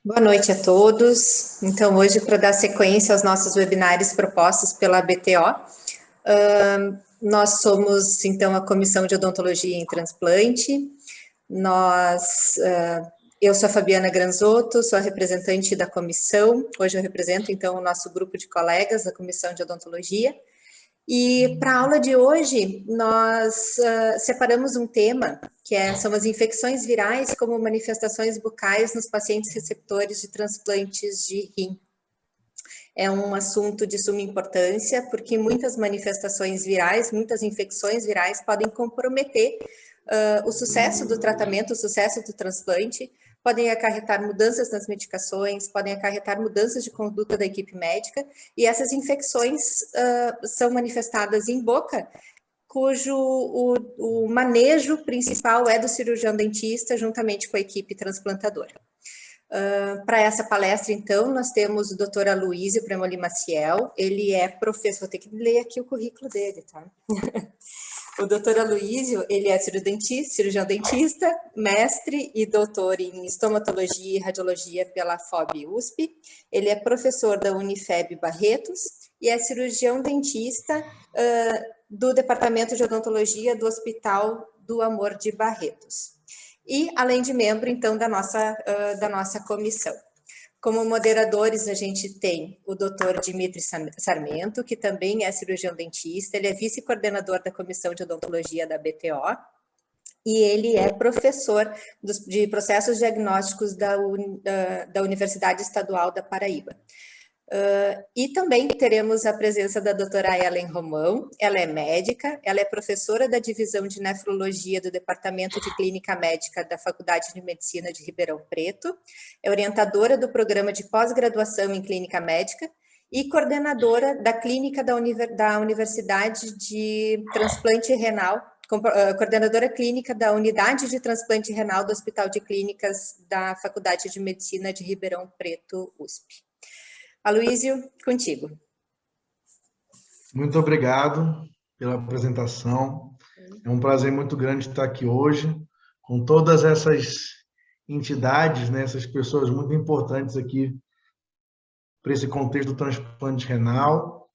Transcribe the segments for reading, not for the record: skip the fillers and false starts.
Boa noite a todos. Então, hoje, para dar sequência aos nossos webinários propostos pela BTO, nós somos, então, a Comissão de Odontologia em Transplante. Eu sou a Fabiana Granzotto, sou a representante da comissão. Hoje eu represento, então, o nosso grupo de colegas da Comissão de Odontologia. E para a aula de hoje, nós separamos um tema, são as infecções virais como manifestações bucais nos pacientes receptores de transplantes de rim. É um assunto de suma importância, porque muitas manifestações virais, muitas infecções virais podem comprometer o sucesso do tratamento, o sucesso do transplante, podem acarretar mudanças nas medicações, podem acarretar mudanças de conduta da equipe médica, e essas infecções são manifestadas em boca, cujo o manejo principal é do cirurgião dentista, juntamente com a equipe transplantadora. Para essa palestra, então, nós temos o Dr. Aloísio Premoli Maciel, ele é professor, vou ter que ler aqui o currículo dele, tá? O Dr. Aloísio, ele é cirurgião dentista, mestre e doutor em estomatologia e radiologia pela FOB USP. Ele é professor da Unifeb Barretos e é cirurgião dentista do Departamento de Odontologia do Hospital do Amor de Barretos. E, além de membro, então, da nossa comissão. Como moderadores, a gente tem o Dr. Dimitri Sarmento, que também é cirurgião dentista, ele é vice-coordenador da Comissão de Odontologia da BTO, e ele é professor de processos diagnósticos da Universidade Estadual da Paraíba. E também teremos a presença da doutora Ellen Romão, ela é médica, ela é professora da Divisão de Nefrologia do Departamento de Clínica Médica da Faculdade de Medicina de Ribeirão Preto, é orientadora do programa de pós-graduação em Clínica Médica e coordenadora da Clínica da Universidade de Transplante Renal, coordenadora clínica da Unidade de Transplante Renal do Hospital de Clínicas da Faculdade de Medicina de Ribeirão Preto, USP. Aloísio, contigo. Muito obrigado pela apresentação. É um prazer muito grande estar aqui hoje com todas essas entidades, né, essas pessoas muito importantes aqui para esse contexto do transplante renal.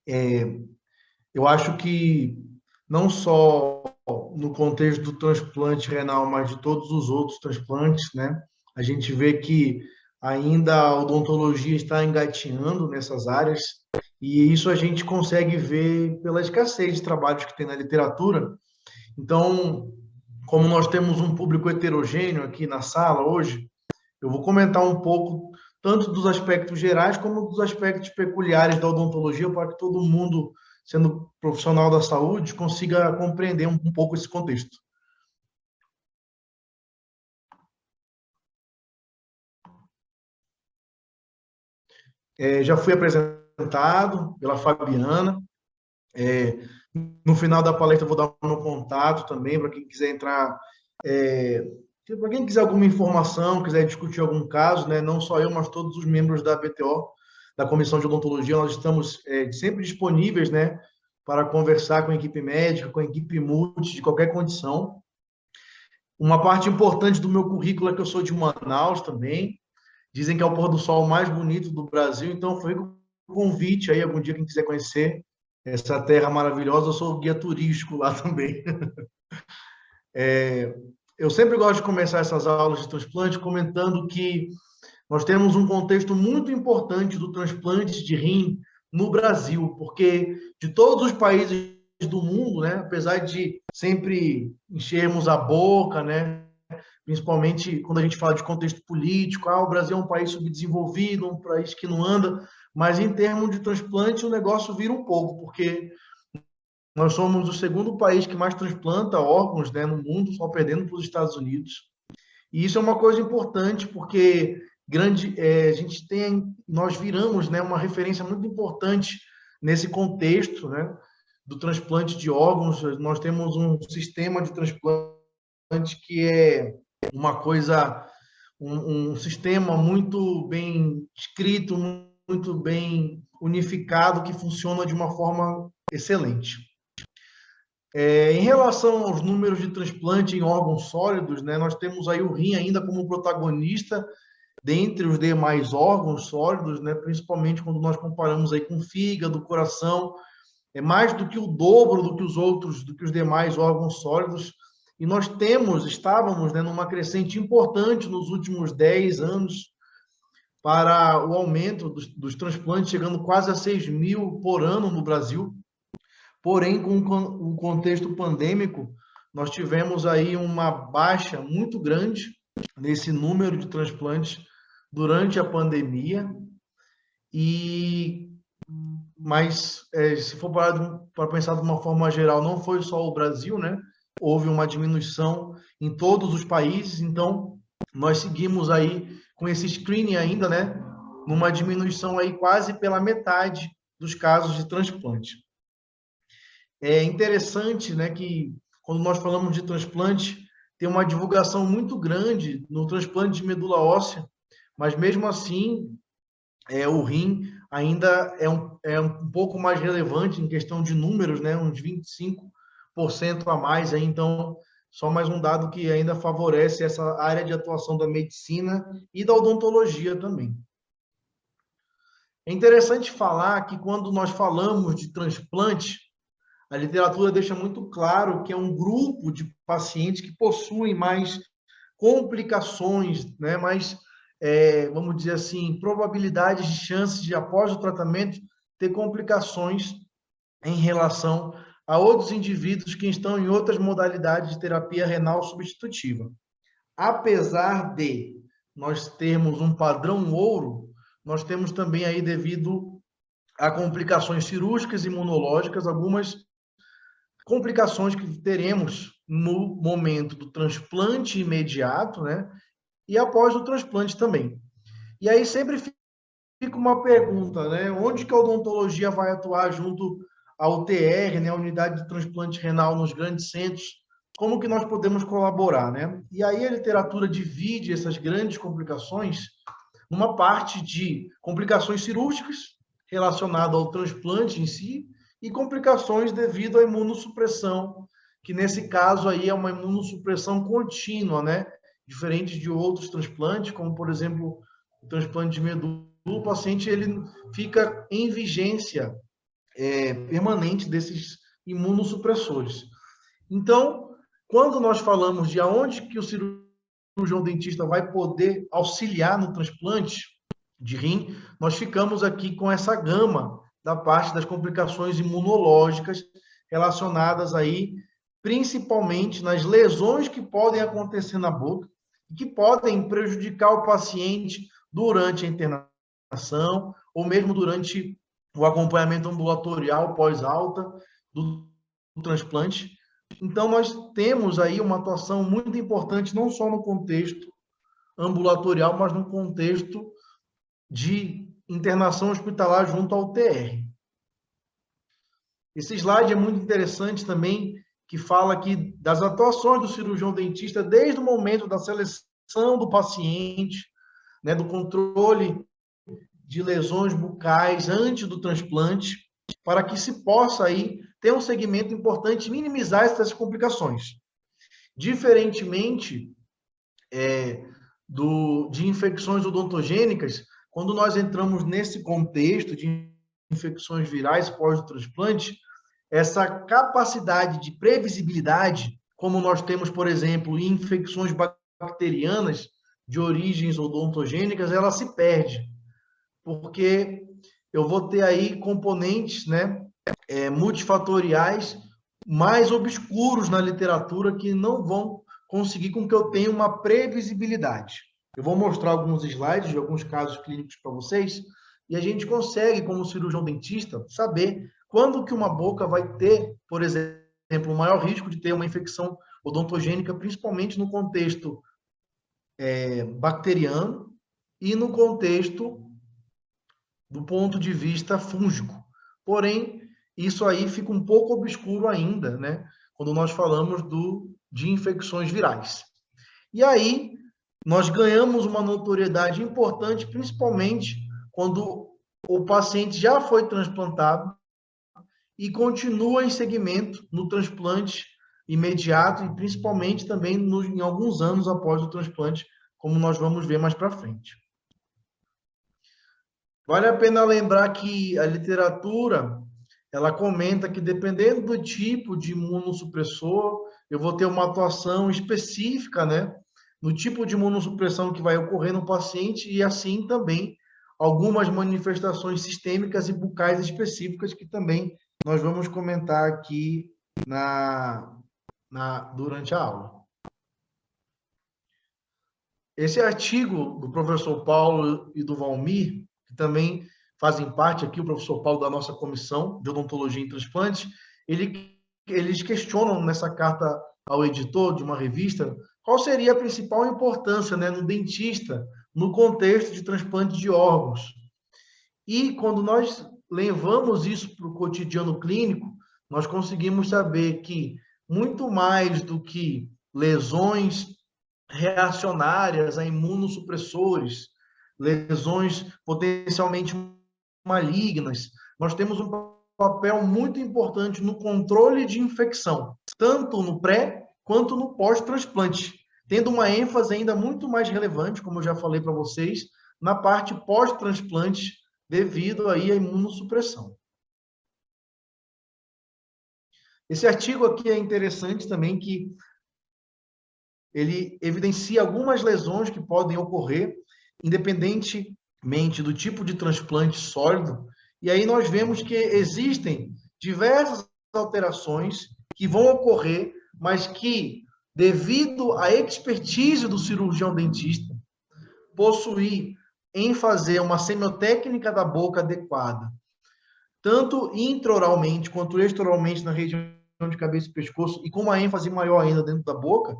Eu acho que não só no contexto do transplante renal, mas de todos os outros transplantes, né, a gente vê que ainda a odontologia está engatinhando nessas áreas, e isso a gente consegue ver pela escassez de trabalhos que tem na literatura. Então, como nós temos um público heterogêneo aqui na sala hoje, eu vou comentar um pouco tanto dos aspectos gerais como dos aspectos peculiares da odontologia, para que todo mundo, sendo profissional da saúde, consiga compreender um pouco esse contexto. Já fui apresentado pela Fabiana. No final da palestra eu vou dar o meu contato também, para quem quiser entrar, para quem quiser alguma informação, quiser discutir algum caso, né? Não só eu, mas todos os membros da BTO, da Comissão de Odontologia, nós estamos sempre disponíveis, né, para conversar com a equipe médica, com a equipe multi, de qualquer condição. Uma parte importante do meu currículo é que eu sou de Manaus também. Dizem que é o pôr do sol mais bonito do Brasil, então foi um convite aí, algum dia quem quiser conhecer essa terra maravilhosa, eu sou guia turístico lá também. Eu sempre gosto de começar essas aulas de transplante comentando que nós temos um contexto muito importante do transplante de rim no Brasil, porque de todos os países do mundo, né, apesar de sempre enchermos a boca, né, principalmente quando a gente fala de contexto político, o Brasil é um país subdesenvolvido, um país que não anda, mas em termos de transplante o negócio vira um pouco, porque nós somos o segundo país que mais transplanta órgãos, né, no mundo, só perdendo para os Estados Unidos. E isso é uma coisa importante, porque nós viramos, né, uma referência muito importante nesse contexto, né, do transplante de órgãos. Nós temos um sistema de transplante que é uma coisa, um sistema muito bem escrito, muito bem unificado, que funciona de uma forma excelente. Em relação aos números de transplante em órgãos sólidos, né, nós temos aí o rim ainda como protagonista, dentre os demais órgãos sólidos, né, principalmente quando nós comparamos aí com fígado, coração, é mais do que o dobro do que os outros, do que os demais órgãos sólidos. E nós estávamos, né, numa crescente importante nos últimos 10 anos para o aumento dos transplantes, chegando quase a 6.000 por ano no Brasil. Porém, com o contexto pandêmico, nós tivemos aí uma baixa muito grande nesse número de transplantes durante a pandemia. Mas se for para pensar de uma forma geral, não foi só o Brasil, né? Houve uma diminuição em todos os países, então nós seguimos aí com esse screening ainda, né? Numa diminuição aí quase pela metade dos casos de transplante. É interessante, né, que quando nós falamos de transplante, tem uma divulgação muito grande no transplante de medula óssea, mas mesmo assim, o rim ainda é um pouco mais relevante em questão de números, né, uns 25% a mais, aí, então, só mais um dado que ainda favorece essa área de atuação da medicina e da odontologia também. É interessante falar que quando nós falamos de transplante, a literatura deixa muito claro que é um grupo de pacientes que possuem mais complicações, né? Mais, vamos dizer assim, probabilidades de chances de, após o tratamento, ter complicações em relação a outros indivíduos que estão em outras modalidades de terapia renal substitutiva. Apesar de nós termos um padrão ouro, nós temos também aí, devido a complicações cirúrgicas e imunológicas, algumas complicações que teremos no momento do transplante imediato, né? E após o transplante também. E aí sempre fica uma pergunta, né? Onde que a odontologia vai atuar junto à UTR, né? A unidade de transplante renal nos grandes centros? Como que nós podemos colaborar, né? E aí a literatura divide essas grandes complicações numa parte de complicações cirúrgicas relacionadas ao transplante em si, e complicações devido à imunossupressão, que nesse caso aí é uma imunossupressão contínua, né? Diferente de outros transplantes, como por exemplo o transplante de medula, o paciente ele fica em vigência permanente desses imunossupressores. Então, quando nós falamos de aonde que o cirurgião dentista vai poder auxiliar no transplante de rim, nós ficamos aqui com essa gama da parte das complicações imunológicas relacionadas aí, principalmente nas lesões que podem acontecer na boca e que podem prejudicar o paciente durante a internação ou mesmo durante o acompanhamento ambulatorial pós-alta do transplante. Então, nós temos aí uma atuação muito importante, não só no contexto ambulatorial, mas no contexto de internação hospitalar junto ao UTR. Esse slide é muito interessante também, que fala aqui das atuações do cirurgião dentista desde o momento da seleção do paciente, né, do controle de lesões bucais antes do transplante, para que se possa aí ter um segmento importante e minimizar essas complicações. Diferentemente de infecções odontogênicas, quando nós entramos nesse contexto de infecções virais pós-transplante, essa capacidade de previsibilidade, como nós temos, por exemplo, em infecções bacterianas de origens odontogênicas, ela se perde, porque eu vou ter aí componentes, né, multifatoriais mais obscuros na literatura que não vão conseguir com que eu tenha uma previsibilidade. Eu vou mostrar alguns slides de alguns casos clínicos para vocês e a gente consegue, como cirurgião dentista, saber quando que uma boca vai ter, por exemplo, o maior risco de ter uma infecção odontogênica, principalmente no contexto bacteriano e no contexto do ponto de vista fúngico. Porém, isso aí fica um pouco obscuro ainda, né? Quando nós falamos de infecções virais. E aí, nós ganhamos uma notoriedade importante, principalmente quando o paciente já foi transplantado e continua em segmento no transplante imediato e principalmente também em alguns anos após o transplante, como nós vamos ver mais para frente. Vale a pena lembrar que a literatura, ela comenta que dependendo do tipo de imunossupressor, eu vou ter uma atuação específica, né, no tipo de imunossupressão que vai ocorrer no paciente e assim também algumas manifestações sistêmicas e bucais específicas que também nós vamos comentar aqui durante a aula. Esse artigo do professor Paulo e do Valmir, que também fazem parte aqui, o professor Paulo da nossa comissão de odontologia em transplante, eles questionam nessa carta ao editor de uma revista qual seria a principal importância, né, no dentista, no contexto de transplante de órgãos. E quando nós levamos isso para o cotidiano clínico, nós conseguimos saber que muito mais do que lesões reacionárias a imunossupressores, lesões potencialmente malignas, nós temos um papel muito importante no controle de infecção, tanto no pré quanto no pós-transplante, tendo uma ênfase ainda muito mais relevante, como eu já falei para vocês, na parte pós-transplante, devido aí à imunossupressão. Esse artigo aqui é interessante também, que ele evidencia algumas lesões que podem ocorrer, independentemente do tipo de transplante sólido, e aí nós vemos que existem diversas alterações que vão ocorrer, mas que, devido à expertise do cirurgião dentista, possuir em fazer uma semiotécnica da boca adequada, tanto intraoralmente quanto extraoralmente na região de cabeça e pescoço, e com uma ênfase maior ainda dentro da boca,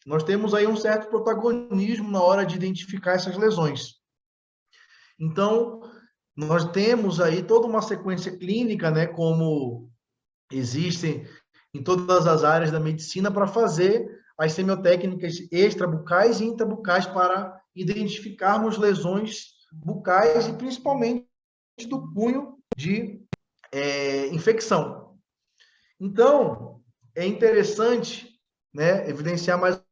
nós temos aí um certo protagonismo na hora de identificar essas lesões. Então, nós temos aí toda uma sequência clínica, né, como existem em todas as áreas da medicina, para fazer as semiotécnicas extrabucais e intrabucais para identificarmos lesões bucais e principalmente do cunho de infecção. Então, é interessante, né, evidenciar mais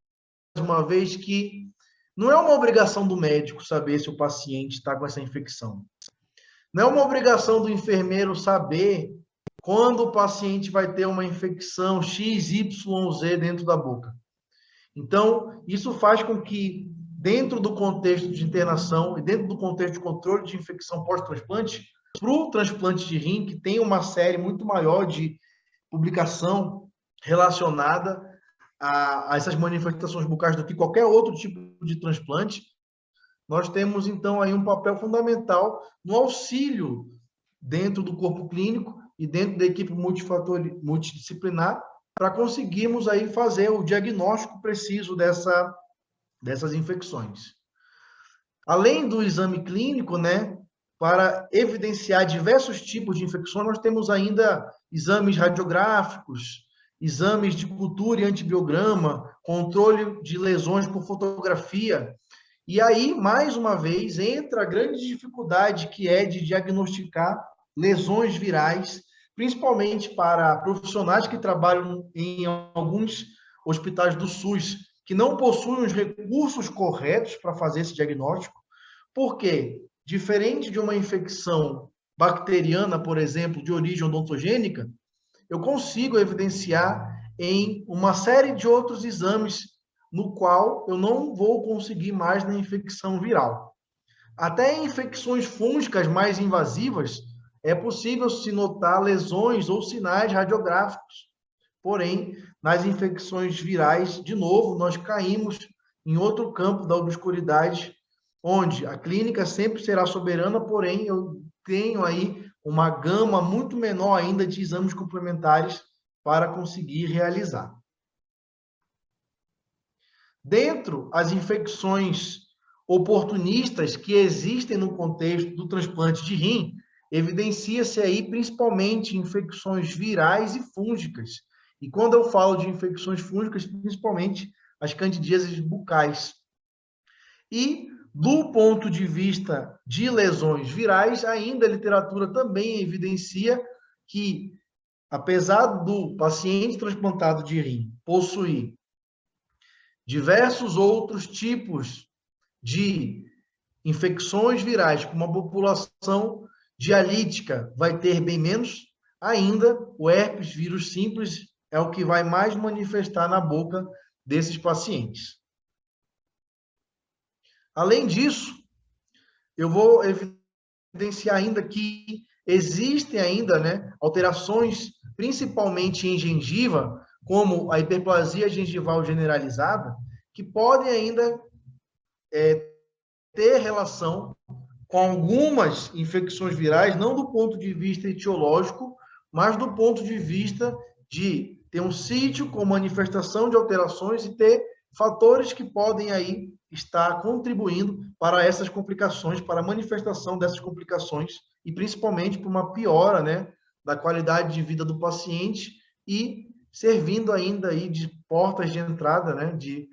uma vez que não é uma obrigação do médico saber se o paciente está com essa infecção. Não é uma obrigação do enfermeiro saber quando o paciente vai ter uma infecção XYZ dentro da boca. Então, isso faz com que, dentro do contexto de internação e dentro do contexto de controle de infecção pós-transplante, para o transplante de rim, que tem uma série muito maior de publicação relacionada a essas manifestações bucais do que qualquer outro tipo de transplante, nós temos, então, aí um papel fundamental no auxílio dentro do corpo clínico e dentro da equipe multidisciplinar para conseguirmos aí fazer o diagnóstico preciso dessas infecções. Além do exame clínico, né, para evidenciar diversos tipos de infecções, nós temos ainda exames radiográficos, exames de cultura e antibiograma, controle de lesões por fotografia. E aí, mais uma vez, entra a grande dificuldade que é de diagnosticar lesões virais, principalmente para profissionais que trabalham em alguns hospitais do SUS, que não possuem os recursos corretos para fazer esse diagnóstico, porque, diferente de uma infecção bacteriana, por exemplo, de origem odontogênica, eu consigo evidenciar em uma série de outros exames no qual eu não vou conseguir mais na infecção viral. Até em infecções fúngicas mais invasivas, é possível se notar lesões ou sinais radiográficos. Porém, nas infecções virais, de novo, nós caímos em outro campo da obscuridade, onde a clínica sempre será soberana, porém, eu tenho aí uma gama muito menor ainda de exames complementares para conseguir realizar. Dentro as infecções oportunistas que existem no contexto do transplante de rim, evidencia-se aí principalmente infecções virais e fúngicas. E quando eu falo de infecções fúngicas, principalmente as candidíases bucais. E do ponto de vista de lesões virais, ainda a literatura também evidencia que, apesar do paciente transplantado de rim possuir diversos outros tipos de infecções virais com uma população dialítica vai ter bem menos, ainda o herpes vírus simples é o que vai mais manifestar na boca desses pacientes. Além disso, eu vou evidenciar ainda que existem ainda, né, alterações, principalmente em gengiva, como a hiperplasia gengival generalizada, que podem ainda ter relação com algumas infecções virais, não do ponto de vista etiológico, mas do ponto de vista de ter um sítio com manifestação de alterações e ter fatores que podem aí estar contribuindo para essas complicações, para a manifestação dessas complicações e principalmente para uma piora, né, da qualidade de vida do paciente e servindo ainda aí de portas de entrada, né, de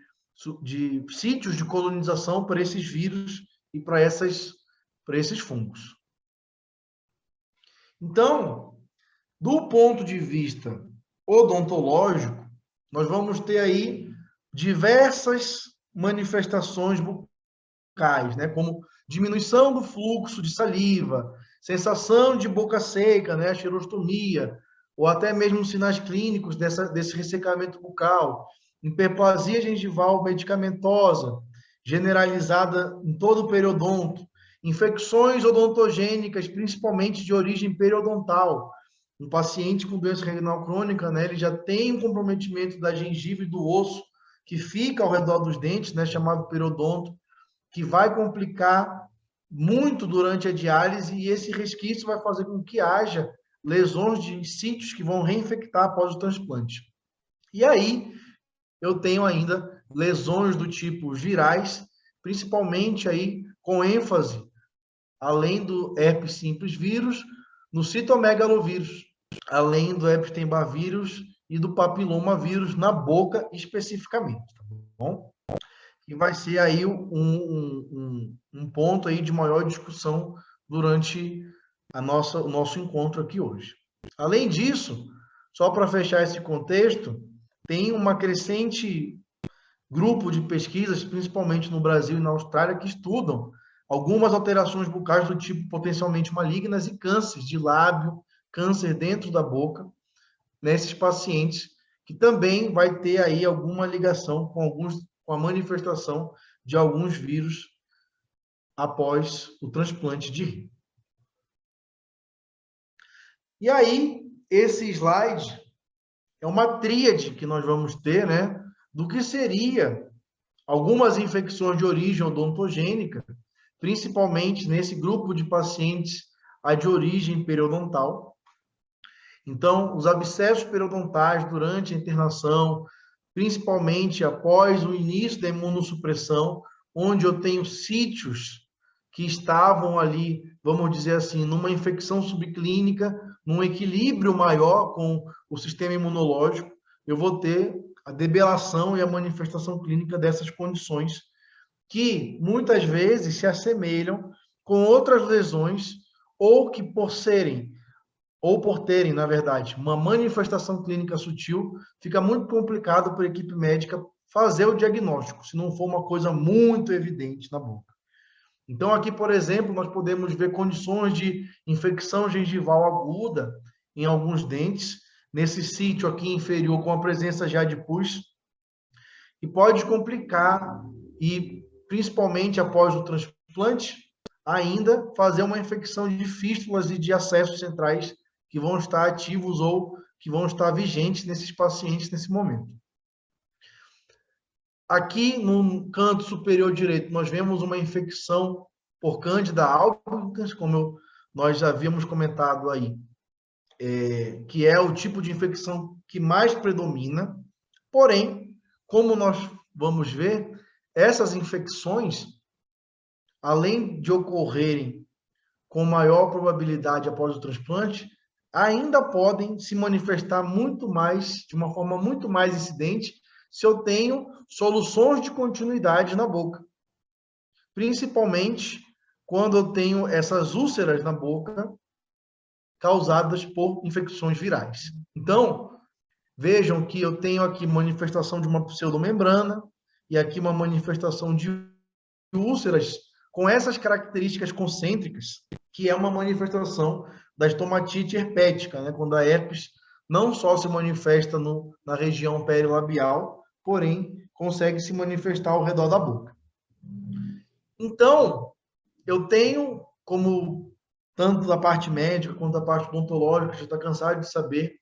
sítios de colonização para esses vírus e para esses fungos. Então, do ponto de vista odontológico, nós vamos ter aí diversas manifestações bucais, né, como diminuição do fluxo de saliva, sensação de boca seca, né, xerostomia, ou até mesmo sinais clínicos desse ressecamento bucal, hiperplasia gengival medicamentosa, generalizada em todo o periodonto, infecções odontogênicas, principalmente de origem periodontal. Um paciente com doença renal crônica, né, ele já tem um comprometimento da gengiva e do osso que fica ao redor dos dentes, né, chamado periodonto, que vai complicar muito durante a diálise e esse resquício vai fazer com que haja lesões de sítios que vão reinfectar após o transplante. E aí, eu tenho ainda lesões do tipo virais, principalmente aí com ênfase, além do herpes simples vírus, no citomegalovírus, além do Epstein-Barr vírus e do papilomavírus na boca especificamente, tá bom? E vai ser aí um ponto aí de maior discussão durante o nosso encontro aqui hoje. Além disso, só para fechar esse contexto, tem uma crescente grupo de pesquisas, principalmente no Brasil e na Austrália, que estudam algumas alterações bucais do tipo potencialmente malignas e cânceres de lábio, câncer dentro da boca, nesses pacientes, que também vai ter aí alguma ligação com a manifestação de alguns vírus após o transplante de rim. E aí, esse slide é uma tríade que nós vamos ter, né, do que seria algumas infecções de origem odontogênica, principalmente nesse grupo de pacientes de origem periodontal. Então, os abscessos periodontais durante a internação, principalmente após o início da imunossupressão, onde eu tenho sítios que estavam ali, vamos dizer assim, numa infecção subclínica, num equilíbrio maior com o sistema imunológico, eu vou ter a debelação e a manifestação clínica dessas condições que muitas vezes se assemelham com outras lesões ou que por terem, na verdade, uma manifestação clínica sutil, fica muito complicado para a equipe médica fazer o diagnóstico, se não for uma coisa muito evidente na boca. Então, aqui, por exemplo, nós podemos ver condições de infecção gengival aguda em alguns dentes, nesse sítio aqui inferior com a presença já de pus, e pode complicar, e principalmente após o transplante, ainda fazer uma infecção de fístulas e de acessos centrais que vão estar ativos ou que vão estar vigentes nesses pacientes nesse momento. Aqui no canto superior direito, nós vemos uma infecção por Candida albicans, como nós já havíamos comentado aí, que é o tipo de infecção que mais predomina. Porém, como nós vamos ver, essas infecções, além de ocorrerem com maior probabilidade após o transplante, ainda podem se manifestar muito mais, de uma forma muito mais incidente, se eu tenho soluções de continuidade na boca. Principalmente quando eu tenho essas úlceras na boca causadas por infecções virais. Então, vejam que eu tenho aqui manifestação de uma pseudomembrana e aqui uma manifestação de úlceras com essas características concêntricas, que é uma manifestação da estomatite herpética, né? Quando a herpes não só se manifesta na região perilabial, porém consegue se manifestar ao redor da boca. Então, eu tenho, como tanto da parte médica quanto da parte odontológica, já está cansado de saber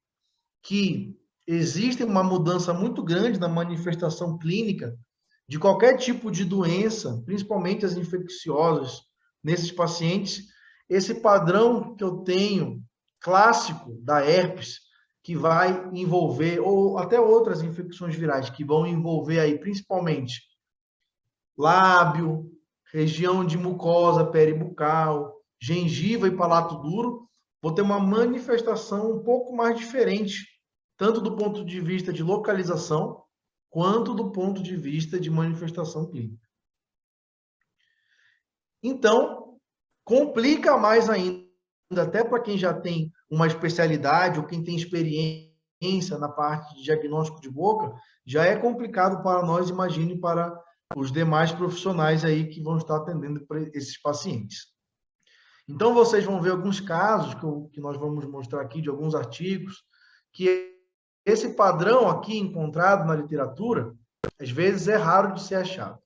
que existe uma mudança muito grande na manifestação clínica de qualquer tipo de doença, principalmente as infecciosas, nesses pacientes. Esse padrão que eu tenho, clássico da herpes, que vai envolver, ou até outras infecções virais, que vão envolver aí principalmente lábio, região de mucosa peribucal, gengiva e palato duro, vou ter uma manifestação um pouco mais diferente, tanto do ponto de vista de localização, quanto do ponto de vista de manifestação clínica. Então, complica mais ainda, até para quem já tem uma especialidade ou quem tem experiência na parte de diagnóstico de boca, já é complicado para nós, imagine para os demais profissionais aí que vão estar atendendo para esses pacientes. Então, vocês vão ver alguns casos que nós vamos mostrar aqui, de alguns artigos, que esse padrão aqui encontrado na literatura, às vezes é raro de ser achado.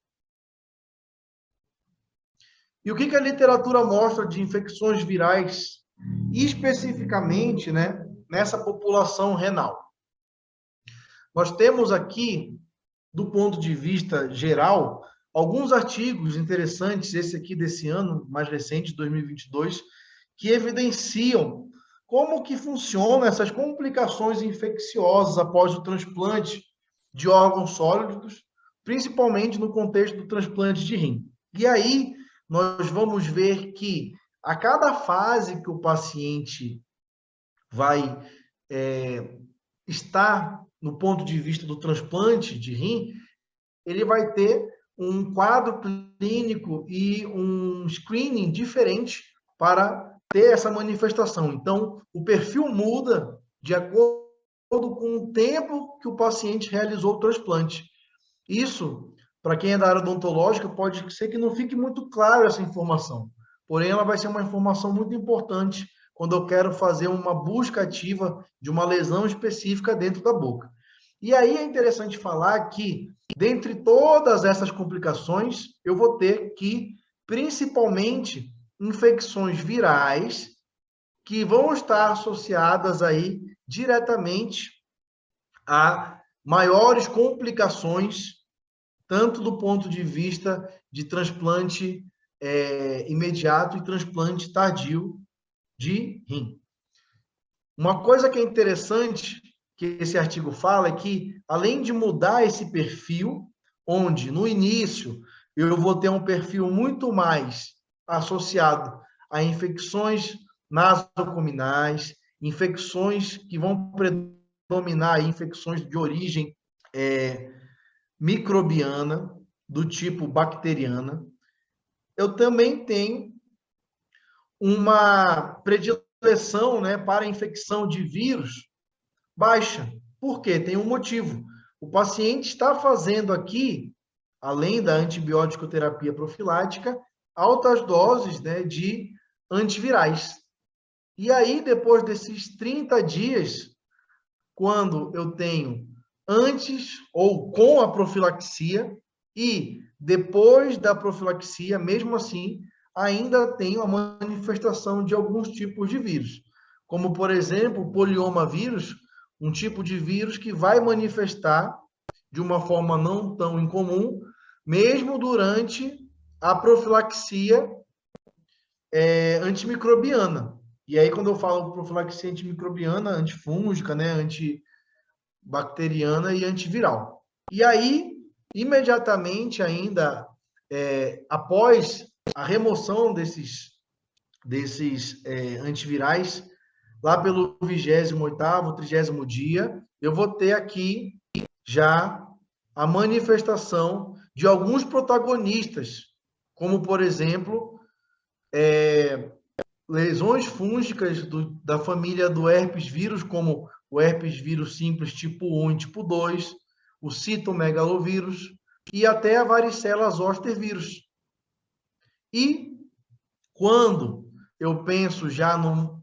E o que a literatura mostra de infecções virais, especificamente, né, nessa população renal? Nós temos aqui, do ponto de vista geral, alguns artigos interessantes, esse aqui desse ano, mais recente, 2022, que evidenciam como que funcionam essas complicações infecciosas após o transplante de órgãos sólidos, principalmente no contexto do transplante de rim. E aí, nós vamos ver que a cada fase que o paciente vai estar no ponto de vista do transplante de rim, ele vai ter um quadro clínico e um screening diferente para ter essa manifestação. Então, o perfil muda de acordo com o tempo que o paciente realizou o transplante. Isso, para quem é da área odontológica, pode ser que não fique muito claro essa informação. Porém, ela vai ser uma informação muito importante quando eu quero fazer uma busca ativa de uma lesão específica dentro da boca. E aí é interessante falar que, dentre todas essas complicações, eu vou ter que, principalmente, infecções virais que vão estar associadas aí diretamente a maiores complicações, tanto do ponto de vista de transplante imediato e transplante tardio de rim. Uma coisa que é interessante que esse artigo fala é que, além de mudar esse perfil, onde no início eu vou ter um perfil muito mais associado a infecções nasocominais, infecções que vão predominar, infecções de origem microbiana, do tipo bacteriana, eu também tenho uma predileção, né, para a infecção de vírus baixa. Por quê? Tem um motivo. O paciente está fazendo aqui, além da antibiótico terapia profilática, altas doses, né, de antivirais. E aí, depois desses 30 dias, quando eu tenho antes ou com a profilaxia e depois da profilaxia, mesmo assim, ainda tenho a manifestação de alguns tipos de vírus, como, por exemplo, o poliomavírus, um tipo de vírus que vai manifestar de uma forma não tão incomum, mesmo durante a profilaxia antimicrobiana. E aí, quando eu falo profilaxia antimicrobiana, antifúngica, né, antibacteriana e antiviral. E aí, imediatamente ainda, após a remoção desses antivirais, lá pelo 28º, 30º dia, eu vou ter aqui já a manifestação de alguns protagonistas, como, por exemplo, lesões fúngicas da família do herpes vírus, como o herpes vírus simples tipo 1 e tipo 2, o citomegalovírus e até a varicela zoster vírus. E quando eu penso já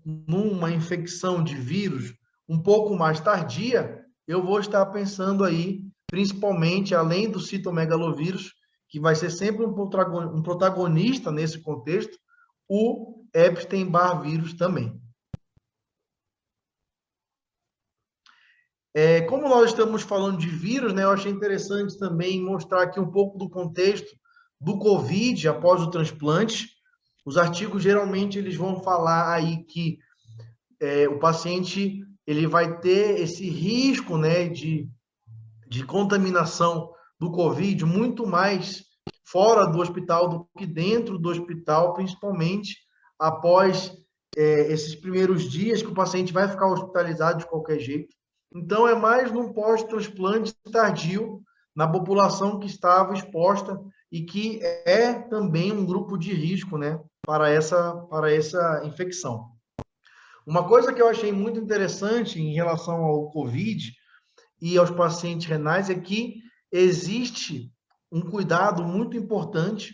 numa infecção de vírus um pouco mais tardia, eu vou estar pensando aí, principalmente, além do citomegalovírus, que vai ser sempre um protagonista nesse contexto, o Epstein-Barr vírus também. Como nós estamos falando de vírus, né, eu achei interessante também mostrar aqui um pouco do contexto do COVID após o transplante. Os artigos, geralmente, eles vão falar aí que o paciente ele vai ter esse risco, né, de contaminação do COVID muito mais fora do hospital do que dentro do hospital, principalmente após esses primeiros dias que o paciente vai ficar hospitalizado de qualquer jeito. Então, é mais num pós-transplante tardio, na população que estava exposta e que é também um grupo de risco, né, para essa infecção. Uma coisa que eu achei muito interessante em relação ao COVID e aos pacientes renais é que existe um cuidado muito importante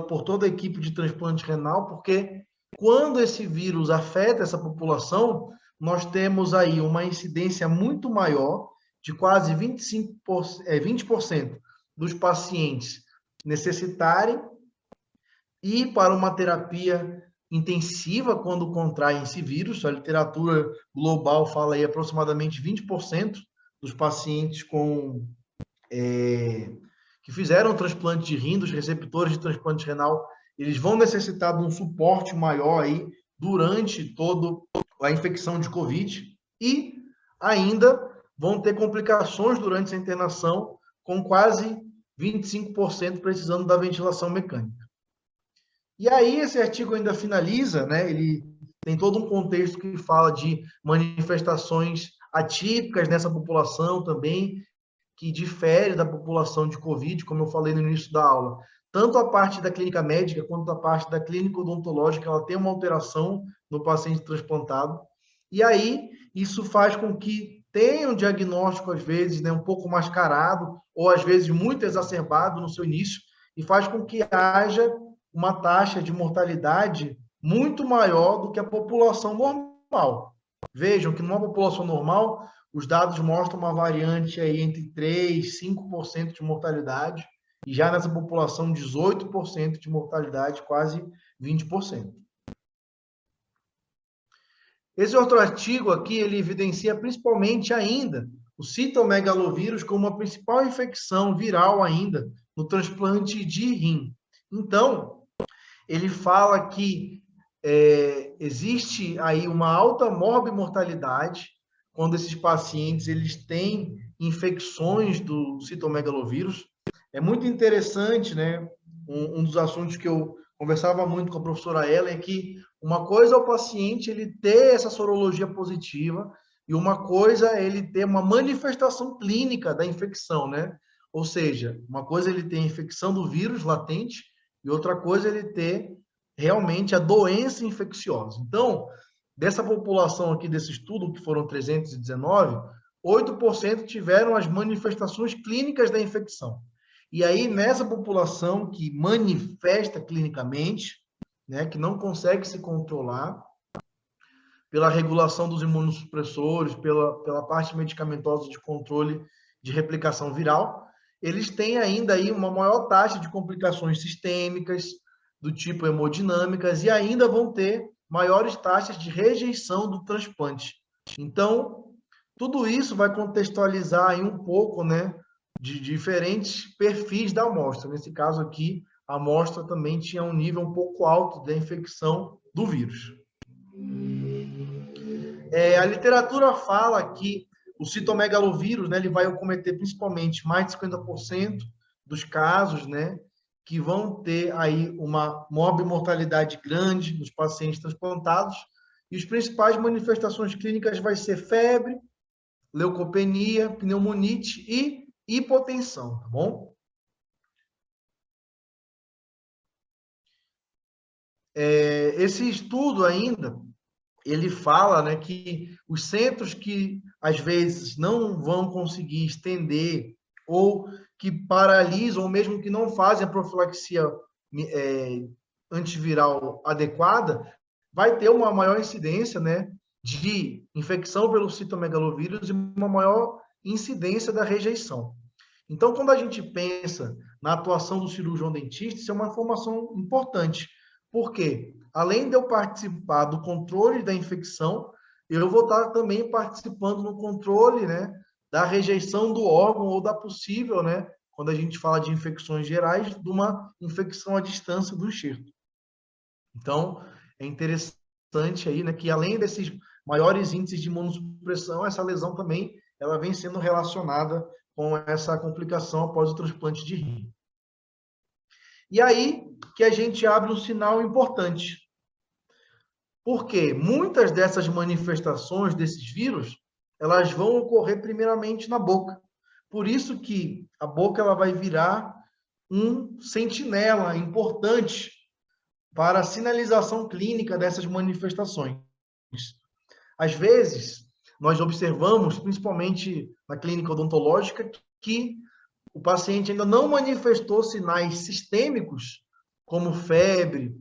por toda a equipe de transplante renal, porque quando esse vírus afeta essa população, nós temos aí uma incidência muito maior, de quase 20% dos pacientes necessitarem ir para uma terapia intensiva quando contraem esse vírus. A literatura global fala aí aproximadamente 20% dos pacientes que fizeram transplante de rim, dos receptores de transplante renal, eles vão necessitar de um suporte maior aí durante toda a infecção de COVID e ainda vão ter complicações durante essa internação, com quase 25% precisando da ventilação mecânica. E aí esse artigo ainda finaliza, né? Ele tem todo um contexto que fala de manifestações atípicas nessa população também, que difere da população de COVID, como eu falei no início da aula. Tanto a parte da clínica médica quanto a parte da clínica odontológica, ela tem uma alteração no paciente transplantado. E aí, isso faz com que tenha um diagnóstico, às vezes, né, um pouco mascarado, ou às vezes muito exacerbado no seu início, e faz com que haja uma taxa de mortalidade muito maior do que a população normal. Vejam que numa população normal, os dados mostram uma variante aí entre 3% e 5% de mortalidade, e já nessa população, 18% de mortalidade, quase 20%. Esse outro artigo aqui, ele evidencia principalmente ainda o citomegalovírus como a principal infecção viral ainda no transplante de rim. Então, ele fala que existe aí uma alta morbimortalidade quando esses pacientes eles têm infecções do citomegalovírus. É muito interessante, né? Um dos assuntos que eu conversava muito com a professora Ellen é que uma coisa é o paciente ele ter essa sorologia positiva e uma coisa é ele ter uma manifestação clínica da infecção, né? Ou seja, uma coisa é ele ter a infecção do vírus latente e outra coisa é ele ter realmente a doença infecciosa. Então, dessa população aqui, desse estudo, que foram 319, 8% tiveram as manifestações clínicas da infecção. E aí, nessa população que manifesta clinicamente, né, que não consegue se controlar, pela regulação dos imunossupressores, pela parte medicamentosa de controle de replicação viral, eles têm ainda aí uma maior taxa de complicações sistêmicas, do tipo hemodinâmicas, e ainda vão ter maiores taxas de rejeição do transplante. Então, tudo isso vai contextualizar aí um pouco, né, de diferentes perfis da amostra. Nesse caso aqui, a amostra também tinha um nível um pouco alto da infecção do vírus. A literatura fala que o citomegalovírus, né, ele vai acometer principalmente mais de 50% dos casos, né, que vão ter aí uma morbimortalidade grande nos pacientes transplantados, e as principais manifestações clínicas vai ser febre, leucopenia, pneumonite e hipotensão, tá bom? Esse estudo ainda, ele fala, né, que os centros que às vezes não vão conseguir estender ou que paralisam ou mesmo que não fazem a profilaxia antiviral adequada, vai ter uma maior incidência, né, de infecção pelo citomegalovírus e uma maior incidência da rejeição. Então, quando a gente pensa na atuação do cirurgião dentista, isso é uma informação importante, porque além de eu participar do controle da infecção, eu vou estar também participando no controle, né, da rejeição do órgão ou da possível, né, quando a gente fala de infecções gerais, de uma infecção à distância do enxerto. Então, é interessante aí, né, que além desses maiores índices de imunossupressão, essa lesão também ela vem sendo relacionada com essa complicação após o transplante de rim. E aí que a gente abre um sinal importante. Porque muitas dessas manifestações desses vírus, elas vão ocorrer primeiramente na boca. Por isso que a boca ela vai virar um sentinela importante para a sinalização clínica dessas manifestações. Às vezes, nós observamos, principalmente na clínica odontológica, que o paciente ainda não manifestou sinais sistêmicos, como febre,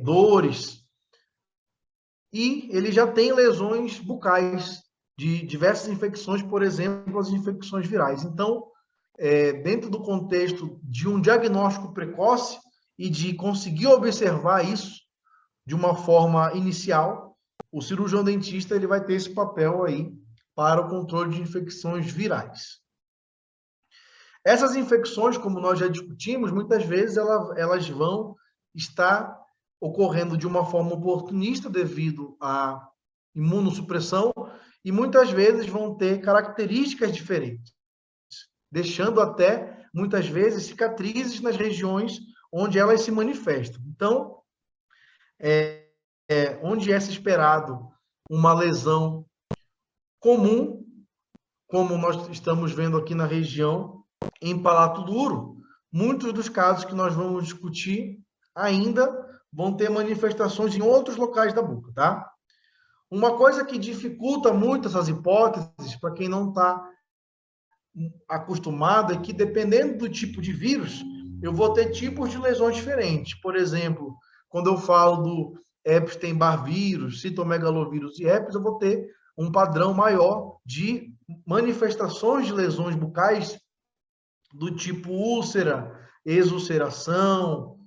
dores, e ele já tem lesões bucais de diversas infecções, por exemplo, as infecções virais. Então, dentro do contexto de um diagnóstico precoce e de conseguir observar isso de uma forma inicial, o cirurgião dentista ele vai ter esse papel aí para o controle de infecções virais. Essas infecções, como nós já discutimos, muitas vezes elas vão estar ocorrendo de uma forma oportunista devido à imunossupressão e muitas vezes vão ter características diferentes, deixando até, muitas vezes, cicatrizes nas regiões onde elas se manifestam. Então, onde é se esperado uma lesão comum, como nós estamos vendo aqui na região, em palato duro, muitos dos casos que nós vamos discutir ainda vão ter manifestações em outros locais da boca, tá? Uma coisa que dificulta muito essas hipóteses, para quem não está acostumado, é que dependendo do tipo de vírus, eu vou ter tipos de lesões diferentes. Por exemplo, quando eu falo do Epstein-Barr vírus, citomegalovírus e herpes, eu vou ter um padrão maior de manifestações de lesões bucais do tipo úlcera, exulceração,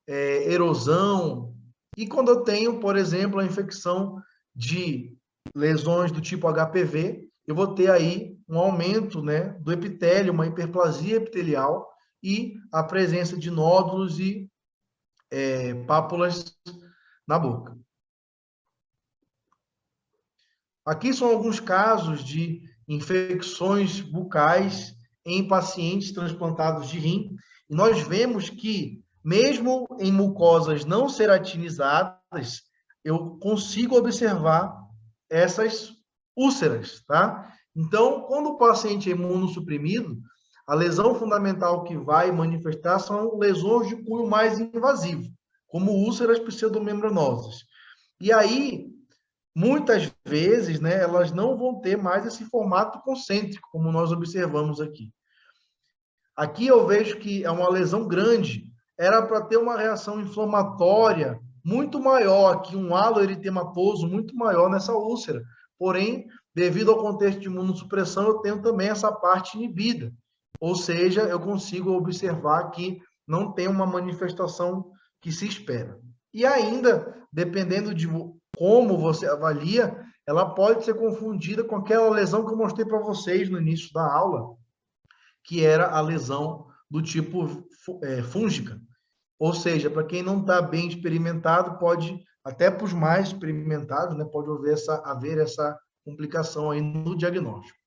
erosão. E quando eu tenho, por exemplo, a infecção de lesões do tipo HPV, eu vou ter aí um aumento, né, do epitélio, uma hiperplasia epitelial e a presença de nódulos e pápulas na boca. Aqui são alguns casos de infecções bucais em pacientes transplantados de rim. E nós vemos que, mesmo em mucosas não ceratinizadas, eu consigo observar essas úlceras, tá? Então, quando o paciente é imunossuprimido, a lesão fundamental que vai manifestar são lesões de cunho mais invasivo, como úlceras pseudomembranosas. E aí, muitas vezes, né, elas não vão ter mais esse formato concêntrico, como nós observamos aqui. Aqui eu vejo que é uma lesão grande, era para ter uma reação inflamatória muito maior, aqui um halo eritematoso muito maior nessa úlcera. Porém, devido ao contexto de imunossupressão, eu tenho também essa parte inibida. Ou seja, eu consigo observar que não tem uma manifestação que se espera. E ainda, dependendo de como você avalia, ela pode ser confundida com aquela lesão que eu mostrei para vocês no início da aula, que era a lesão do tipo fúngica. Ou seja, para quem não está bem experimentado, pode, até para os mais experimentados, né, pode haver essa complicação aí no diagnóstico.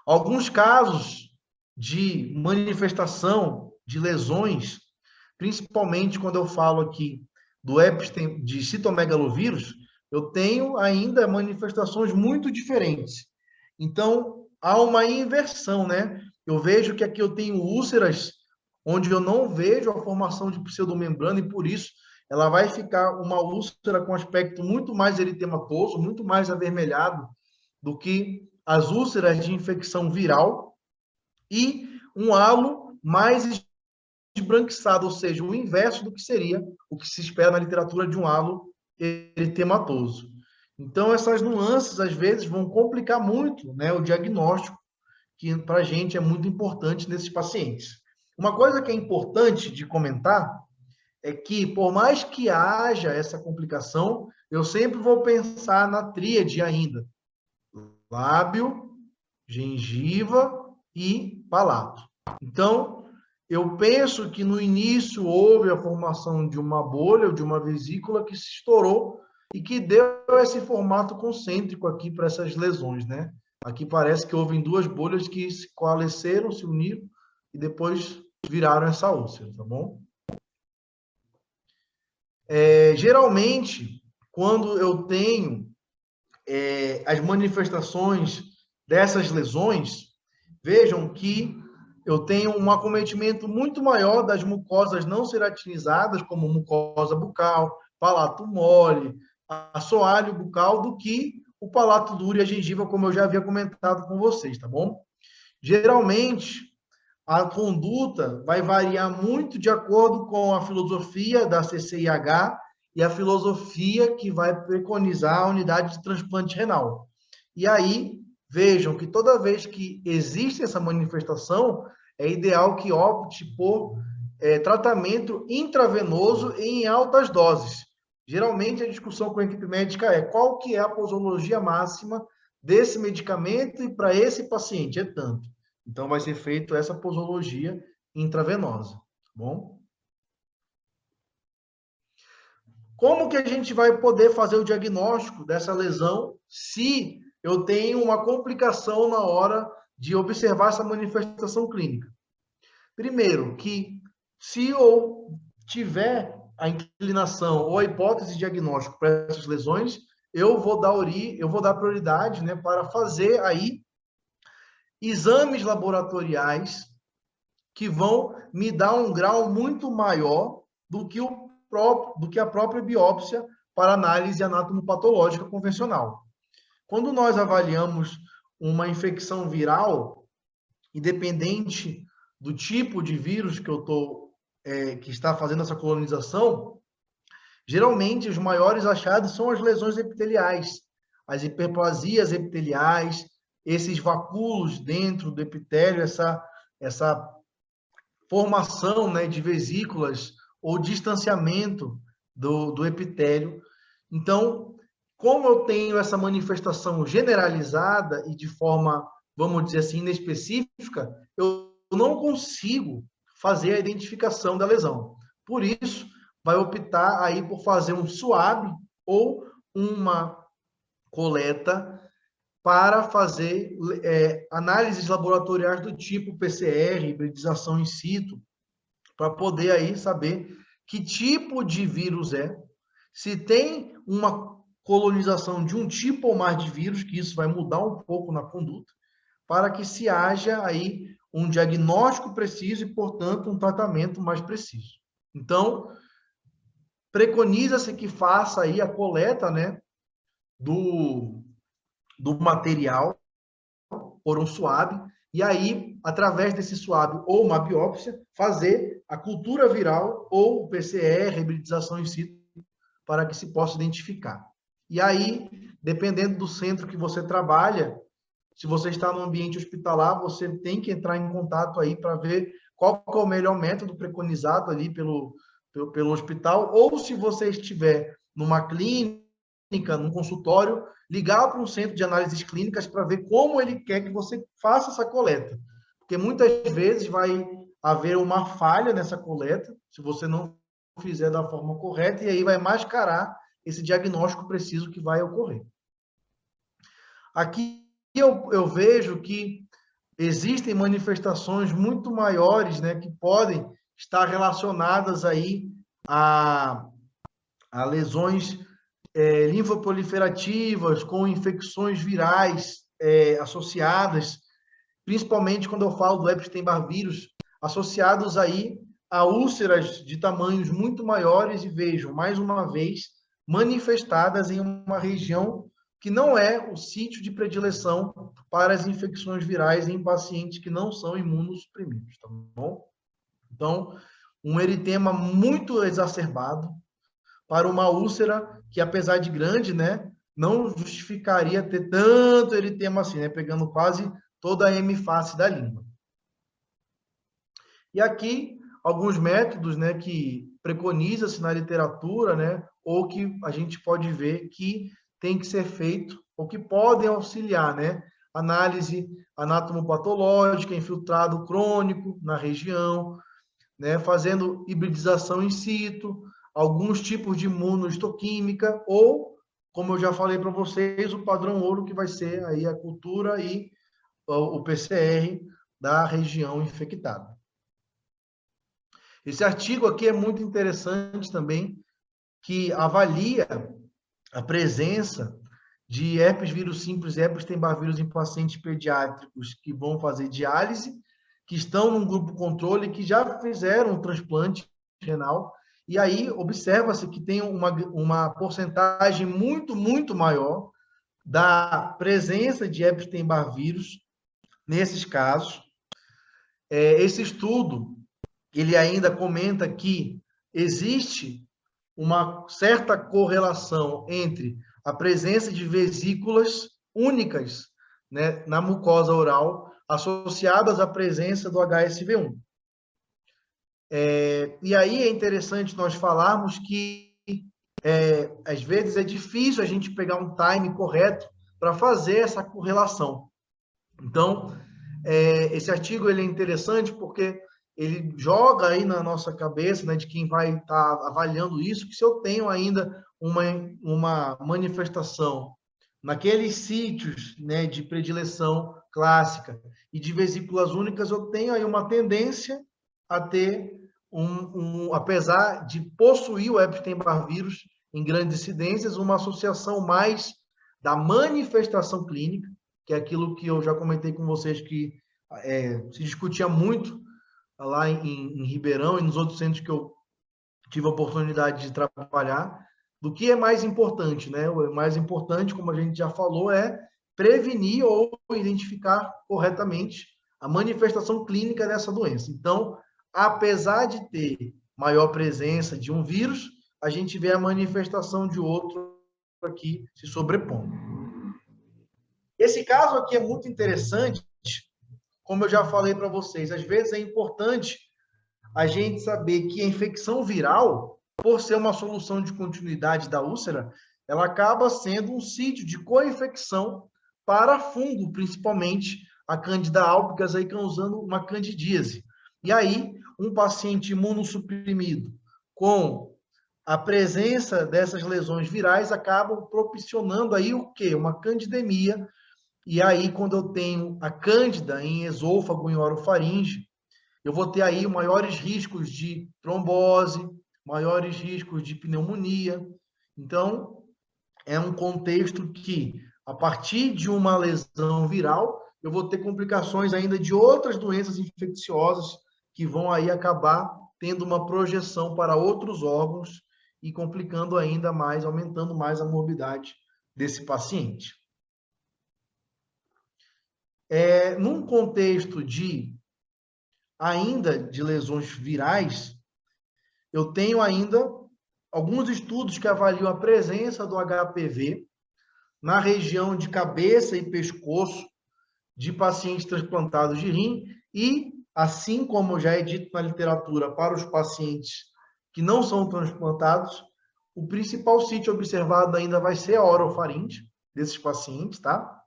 Alguns casos de manifestação de lesões, principalmente quando eu falo aqui do Epstein, de citomegalovírus, eu tenho ainda manifestações muito diferentes. Então, há uma inversão, né? Eu vejo que aqui eu tenho úlceras onde eu não vejo a formação de pseudomembrana e, por isso, ela vai ficar uma úlcera com aspecto muito mais eritematoso, muito mais avermelhado do que as úlceras de infecção viral e um halo mais esbranquiçado, ou seja, o inverso do que seria o que se espera na literatura de um halo eritematoso. Então, essas nuances, às vezes, vão complicar muito, né, o diagnóstico, que para a gente é muito importante nesses pacientes. Uma coisa que é importante de comentar é que, por mais que haja essa complicação, eu sempre vou pensar na tríade ainda: lábio, gengiva e palato. Então, eu penso que no início houve a formação de uma bolha, ou de uma vesícula que se estourou e que deu esse formato concêntrico aqui para essas lesões, né? Aqui parece que houve duas bolhas que se coalesceram, se uniram e depois viraram essa úlcera, tá bom? Geralmente, quando eu tenho as manifestações dessas lesões, vejam que eu tenho um acometimento muito maior das mucosas não ceratinizadas, como mucosa bucal, palato mole, assoalho bucal, do que o palato duro e a gengiva, como eu já havia comentado com vocês, tá bom? Geralmente, a conduta vai variar muito de acordo com a filosofia da CCIH e a filosofia que vai preconizar a unidade de transplante renal. E aí, vejam que toda vez que existe essa manifestação, é ideal que opte por tratamento intravenoso em altas doses. Geralmente, a discussão com a equipe médica é qual que é a posologia máxima desse medicamento e para esse paciente é tanto. Então, vai ser feita essa posologia intravenosa, tá bom? Como que a gente vai poder fazer o diagnóstico dessa lesão se eu tenho uma complicação na hora de observar essa manifestação clínica? Primeiro, que se eu tiver a inclinação ou a hipótese de diagnóstico para essas lesões, eu vou dar prioridade, né, para fazer aí exames laboratoriais que vão me dar um grau muito maior do que a própria biópsia para análise anatomopatológica convencional. Quando nós avaliamos uma infecção viral, independente do tipo de vírus que está fazendo essa colonização, geralmente os maiores achados são as lesões epiteliais, as hiperplasias epiteliais, esses vacúolos dentro do epitélio, essa formação, né, de vesículas ou distanciamento do epitélio. Então, como eu tenho essa manifestação generalizada e de forma, vamos dizer assim, inespecífica, eu não consigo fazer a identificação da lesão. Por isso, vai optar aí por fazer um SWAB ou uma coleta para fazer análises laboratoriais do tipo PCR, hibridização in situ, para poder aí saber que tipo de vírus é, se tem uma colonização de um tipo ou mais de vírus, que isso vai mudar um pouco na conduta, para que se haja aí um diagnóstico preciso e, portanto, um tratamento mais preciso. Então, preconiza-se que faça aí a coleta, né, do material por um SWAB, e aí, através desse SWAB ou uma biópsia, fazer a cultura viral ou PCR, hibridização in situ, para que se possa identificar. E aí, dependendo do centro que você trabalha, se você está no ambiente hospitalar, você tem que entrar em contato aí para ver qual é o melhor método preconizado ali pelo hospital, ou se você estiver numa clínica, num consultório, ligar para um centro de análises clínicas para ver como ele quer que você faça essa coleta. Porque muitas vezes vai haver uma falha nessa coleta, se você não fizer da forma correta, e aí vai mascarar esse diagnóstico preciso que vai ocorrer. Aqui eu vejo que existem manifestações muito maiores, né, que podem estar relacionadas aí a lesões linfoproliferativas, com infecções virais associadas, principalmente quando eu falo do Epstein-Barr vírus, associados aí a úlceras de tamanhos muito maiores, e vejam, mais uma vez, manifestadas em uma região que não é o sítio de predileção para as infecções virais em pacientes que não são imunossuprimidos, tá bom? Então, um eritema muito exacerbado para uma úlcera que, apesar de grande, né, não justificaria ter tanto eritema assim, né, pegando quase toda a hemiface da língua. E aqui, alguns métodos, né, que preconiza-se na literatura, né, ou que a gente pode ver que tem que ser feito, ou que podem auxiliar, né? Análise anatomopatológica, infiltrado crônico na região, né, fazendo hibridização in situ, alguns tipos de imunohistoquímica, ou, como eu já falei para vocês, o padrão ouro, que vai ser aí a cultura e o PCR da região infectada. Esse artigo aqui é muito interessante também, que avalia a presença de herpes vírus simples e herpes Epstein-Barr vírus em pacientes pediátricos que vão fazer diálise, que estão num grupo controle, que já fizeram um transplante renal, e aí observa-se que tem uma porcentagem muito, muito maior da presença de Epstein-Barr-vírus nesses casos. Esse estudo, ele ainda comenta que existe uma certa correlação entre a presença de vesículas únicas, né, na mucosa oral, associadas à presença do HSV1. E aí é interessante nós falarmos que, às vezes, é difícil a gente pegar um time correto para fazer essa correlação. Então, esse artigo ele é interessante porque ele joga aí na nossa cabeça, né, de quem vai estar avaliando isso, que se eu tenho ainda uma manifestação naqueles sítios, né, de predileção clássica e de vesículas únicas, eu tenho aí uma tendência a ter, apesar de possuir o Epstein-Barr vírus em grandes incidências, uma associação mais da manifestação clínica, que é aquilo que eu já comentei com vocês, que se discutia muito lá em Ribeirão e nos outros centros que eu tive a oportunidade de trabalhar, do que é mais importante, né? O mais importante, como a gente já falou, é prevenir ou identificar corretamente a manifestação clínica dessa doença. Então, apesar de ter maior presença de um vírus, a gente vê a manifestação de outro aqui se sobrepondo. Esse caso aqui é muito interessante, como eu já falei para vocês, às vezes é importante a gente saber que a infecção viral, por ser uma solução de continuidade da úlcera, ela acaba sendo um sítio de co-infecção para fungo, principalmente a Candida albicans, aí causando uma candidíase. E aí, um paciente imunossuprimido com a presença dessas lesões virais acabam propiciando aí o quê? Uma candidemia. E aí, quando eu tenho a cândida em esôfago, em orofaringe, eu vou ter aí maiores riscos de trombose, maiores riscos de pneumonia. Então, é um contexto que, a partir de uma lesão viral, eu vou ter complicações ainda de outras doenças infecciosas que vão aí acabar tendo uma projeção para outros órgãos e complicando ainda mais, aumentando mais a morbidade desse paciente. Num contexto ainda de lesões virais, eu tenho ainda alguns estudos que avaliam a presença do HPV na região de cabeça e pescoço de pacientes transplantados de rim e, assim como já é dito na literatura para os pacientes que não são transplantados, o principal sítio observado ainda vai ser a orofaringe desses pacientes, tá?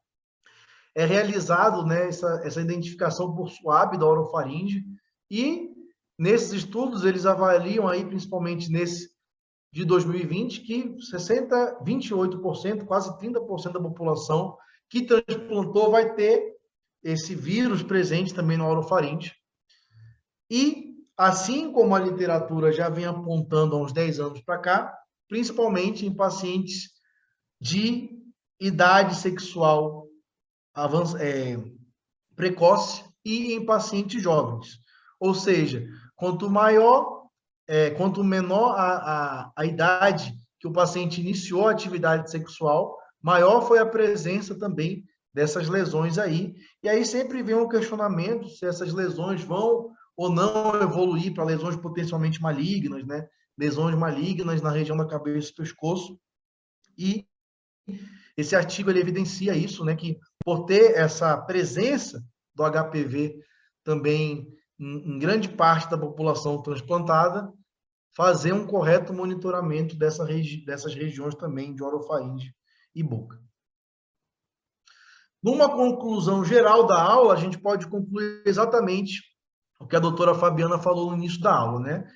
É realizado, né, essa identificação por SWAB da orofaringe, e nesses estudos eles avaliam aí, principalmente nesse de 2020, que 28%, quase 30% da população que transplantou vai ter esse vírus presente também na orofaringe. E, assim como a literatura já vem apontando há uns 10 anos para cá, principalmente em pacientes de idade sexual precoce e em pacientes jovens. Ou seja, quanto menor a idade que o paciente iniciou a atividade sexual, maior foi a presença também dessas lesões aí. E aí sempre vem um questionamento se essas lesões vão ou não evoluir para lesões potencialmente malignas, né? Lesões malignas na região da cabeça e pescoço. E esse artigo ele evidencia isso, né? Que por ter essa presença do HPV também em grande parte da população transplantada, fazer um correto monitoramento dessas regiões também de orofaringe e boca. Numa conclusão geral da aula, a gente pode concluir exatamente o que a doutora Fabiana falou no início da aula, né?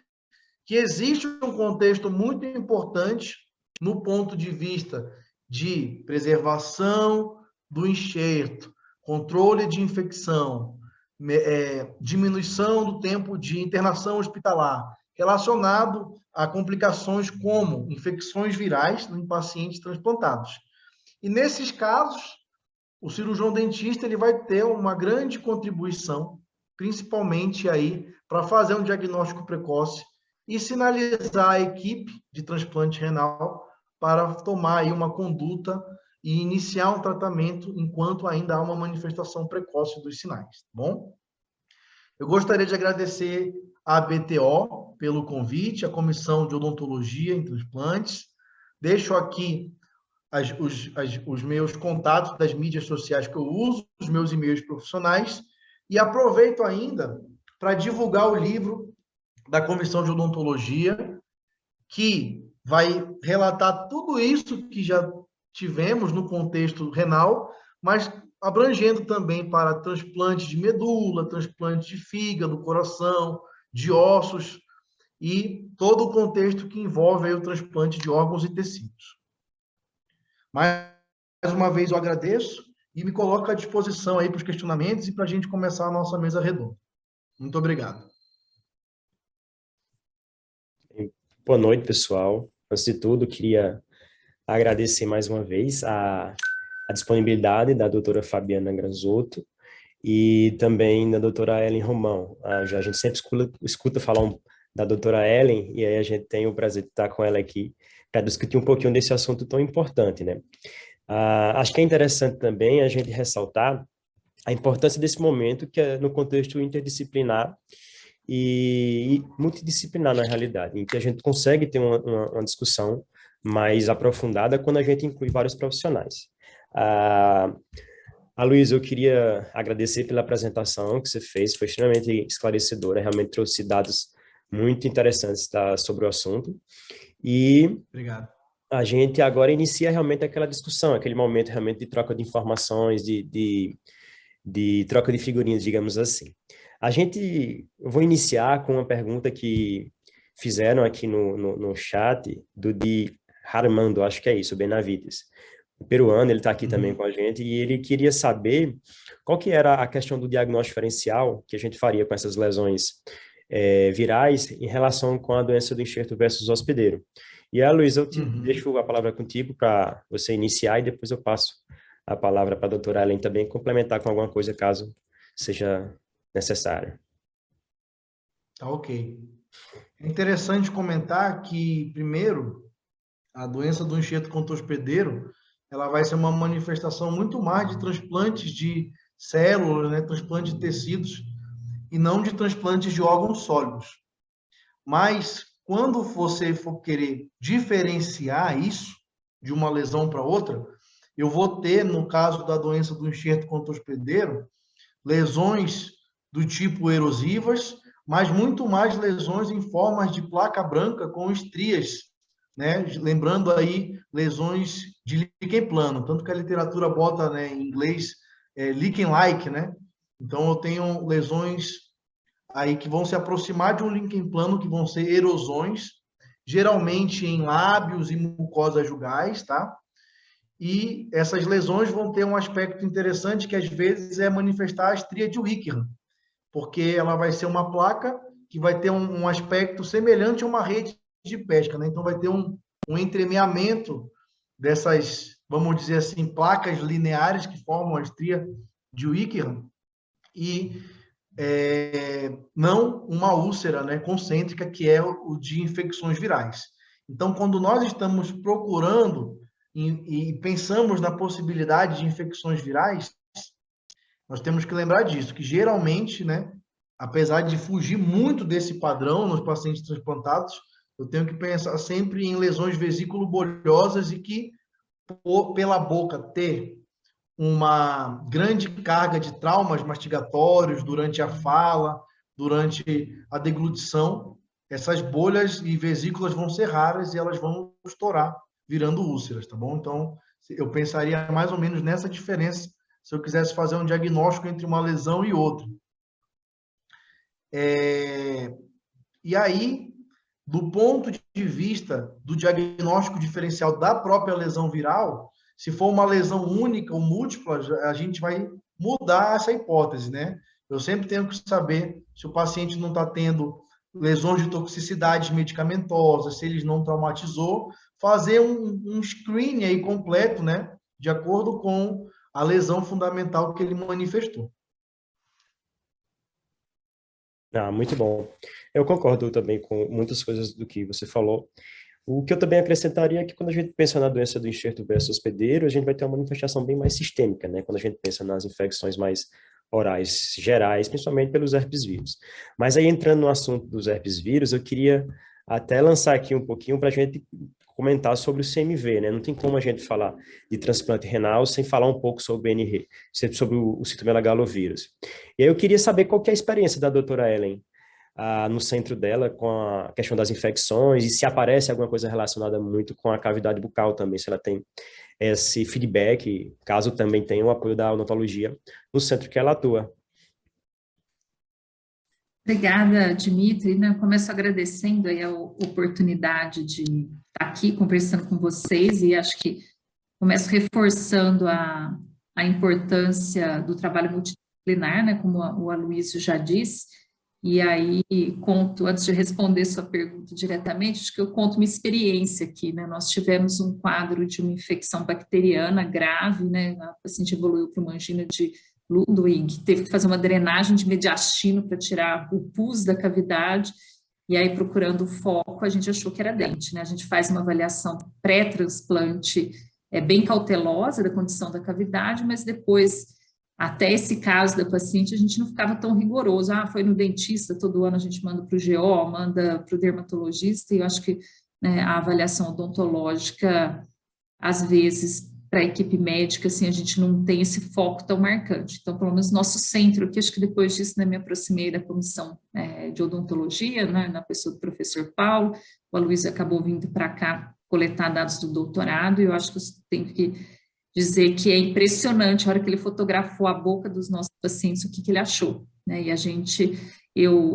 Que existe um contexto muito importante no ponto de vista de preservação do enxerto, controle de infecção, diminuição do tempo de internação hospitalar, relacionado a complicações como infecções virais em pacientes transplantados. E nesses casos, o cirurgião dentista ele vai ter uma grande contribuição, principalmente aí para fazer um diagnóstico precoce e sinalizar a equipe de transplante renal para tomar aí uma conduta e iniciar um tratamento enquanto ainda há uma manifestação precoce dos sinais, tá bom? Eu gostaria de agradecer à BTO pelo convite, a Comissão de Odontologia em Transplantes. Deixo aqui os meus contatos das mídias sociais que eu uso, os meus e-mails profissionais, e aproveito ainda para divulgar o livro da Comissão de Odontologia, que vai relatar tudo isso que já tivemos no contexto renal, mas abrangendo também para transplante de medula, transplante de fígado, coração, de ossos e todo o contexto que envolve aí o transplante de órgãos e tecidos. Mais uma vez eu agradeço e me coloco à disposição aí para os questionamentos e para a gente começar a nossa mesa redonda. Muito obrigado. Boa noite, pessoal. Antes de tudo, queria agradecer mais uma vez a disponibilidade da doutora Fabiana Granzotto e também da doutora Ellen Romão. A gente sempre escuta falar da doutora Ellen e aí a gente tem o prazer de estar com ela aqui para discutir um pouquinho desse assunto tão importante, né? Acho que é interessante também a gente ressaltar a importância desse momento que é no contexto interdisciplinar e multidisciplinar na realidade, em que a gente consegue ter uma discussão mais aprofundada quando a gente inclui vários profissionais. A Luísa, eu queria agradecer pela apresentação que você fez, foi extremamente esclarecedora, realmente trouxe dados muito interessantes sobre o assunto. E obrigado. A gente agora inicia realmente aquela discussão, aquele momento realmente de troca de informações, de troca de figurinhas, digamos assim. Eu vou iniciar com uma pergunta que fizeram aqui no chat, do Di Armando, acho que é isso, Benavides. O peruano, ele está aqui também com a gente, e ele queria saber qual que era a questão do diagnóstico diferencial que a gente faria com essas lesões virais em relação com a doença do enxerto versus hospedeiro. E aí, Luiz, eu deixo a palavra contigo para você iniciar e depois eu passo a palavra para a doutora Ellen também complementar com alguma coisa, caso seja necessário. Tá ok. É interessante comentar que, primeiro, a doença do enxerto contra-hospedeiro, ela vai ser uma manifestação muito mais de transplantes de células, né, transplante de tecidos, e não de transplantes de órgãos sólidos. Mas, quando você for querer diferenciar isso de uma lesão para outra, eu vou ter, no caso da doença do enxerto contra-hospedeiro, lesões do tipo erosivas, mas muito mais lesões em formas de placa branca com estrias, né? Lembrando aí lesões de líquen plano, tanto que a literatura bota, né, em inglês lichen-like, né? Então eu tenho lesões aí que vão se aproximar de um líquen plano, que vão ser erosões, geralmente em lábios e mucosas jugais, tá? E essas lesões vão ter um aspecto interessante que às vezes é manifestar a estria de Wickham, porque ela vai ser uma placa que vai ter um aspecto semelhante a uma rede de pesca, né? Então vai ter um entremeamento dessas, vamos dizer assim, placas lineares que formam a estria de Wickham e não uma úlcera, né, concêntrica, que é o de infecções virais. Então, quando nós estamos procurando e pensamos na possibilidade de infecções virais, nós temos que lembrar disso, que geralmente, né, apesar de fugir muito desse padrão nos pacientes transplantados, eu tenho que pensar sempre em lesões vesículo-bolhosas e que, pela boca ter uma grande carga de traumas mastigatórios durante a fala, durante a deglutição, essas bolhas e vesículas vão ser raras e elas vão estourar, virando úlceras, tá bom? Então, eu pensaria mais ou menos nessa diferença se eu quisesse fazer um diagnóstico entre uma lesão e outra. E aí, do ponto de vista do diagnóstico diferencial da própria lesão viral, se for uma lesão única ou múltipla, a gente vai mudar essa hipótese, né? Eu sempre tenho que saber se o paciente não está tendo lesões de toxicidade medicamentosa, se ele não traumatizou, fazer um screening aí completo, né? De acordo com a lesão fundamental que ele manifestou. Muito bom. Eu concordo também com muitas coisas do que você falou. O que eu também acrescentaria é que quando a gente pensa na doença do enxerto versus hospedeiro, a gente vai ter uma manifestação bem mais sistêmica, né? Quando a gente pensa nas infecções mais orais gerais, principalmente pelos herpes vírus. Mas aí, entrando no assunto dos herpes vírus, eu queria até lançar aqui um pouquinho para a gente comentar sobre o CMV, né? Não tem como a gente falar de transplante renal sem falar um pouco sobre o BNR, sobre o citomegalovírus. E aí eu queria saber qual que é a experiência da doutora Ellen no centro dela com a questão das infecções e se aparece alguma coisa relacionada muito com a cavidade bucal também, se ela tem esse feedback, caso também tenha o apoio da odontologia no centro que ela atua. Obrigada, Dimitri. Eu começo agradecendo aí a oportunidade de estar aqui conversando com vocês e acho que começo reforçando a importância do trabalho multidisciplinar, né, como o Aloysio já disse, e aí conto, antes de responder sua pergunta diretamente, acho que eu conto uma experiência aqui, né, nós tivemos um quadro de uma infecção bacteriana grave, né, a paciente evoluiu para uma angina de Ludwig, teve que fazer uma drenagem de mediastino para tirar o pus da cavidade, e aí procurando o foco, a gente achou que era dente, né? A gente faz uma avaliação pré-transplante bem cautelosa da condição da cavidade, mas depois, até esse caso da paciente, a gente não ficava tão rigoroso. Foi no dentista, todo ano a gente manda para o GO, manda para o dermatologista, e eu acho que, né, a avaliação odontológica, às vezes, para a equipe médica, assim, a gente não tem esse foco tão marcante. Então, pelo menos nosso centro, que acho que depois disso, né, me aproximei da comissão de odontologia, né, na pessoa do professor Paulo, o Aloysio acabou vindo para cá coletar dados do doutorado, e eu acho que eu tenho que dizer que é impressionante a hora que ele fotografou a boca dos nossos pacientes, o que ele achou, né, e a gente...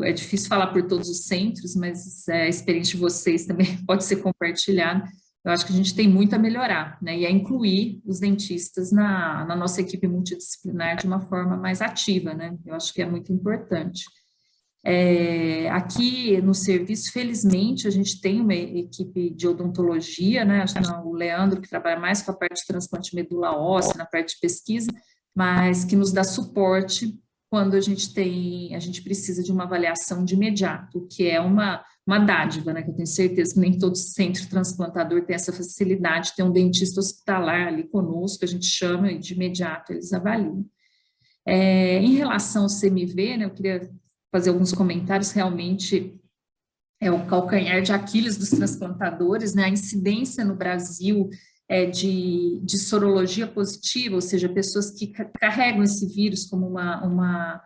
é difícil falar por todos os centros, mas a experiência de vocês também pode ser compartilhada. Eu acho que a gente tem muito a melhorar, né, e a incluir os dentistas na nossa equipe multidisciplinar de uma forma mais ativa, né, eu acho que é muito importante. Aqui no serviço, felizmente, a gente tem uma equipe de odontologia, né, acho que o Leandro, que trabalha mais com a parte de transplante de medula óssea, na parte de pesquisa, mas que nos dá suporte quando a gente precisa de uma avaliação de imediato, que é uma dádiva, né, que eu tenho certeza que nem todo centro transplantador tem essa facilidade de ter um dentista hospitalar ali conosco, a gente chama e de imediato eles avaliam. Em relação ao CMV, né, eu queria fazer alguns comentários, realmente é o calcanhar de Aquiles dos transplantadores, né, a incidência no Brasil de sorologia positiva, ou seja, pessoas que carregam esse vírus como uma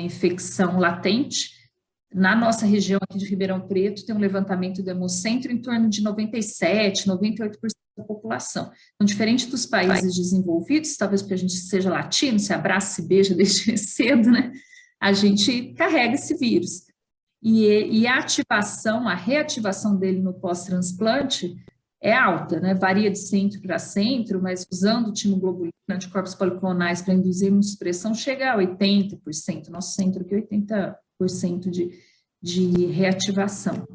infecção latente. Na nossa região aqui de Ribeirão Preto, tem um levantamento do Hemocentro em torno de 97%, 98% da população. Então, diferente dos países desenvolvidos, talvez porque a gente seja latino, se abraça, se beija desde cedo, né? A gente carrega esse vírus. E a reativação dele no pós-transplante é alta, né? Varia de centro para centro, mas usando timoglobulina, anticorpos policlonais para induzir imunossupressão, chega a 80%. Nosso centro aqui, 80% de reativação.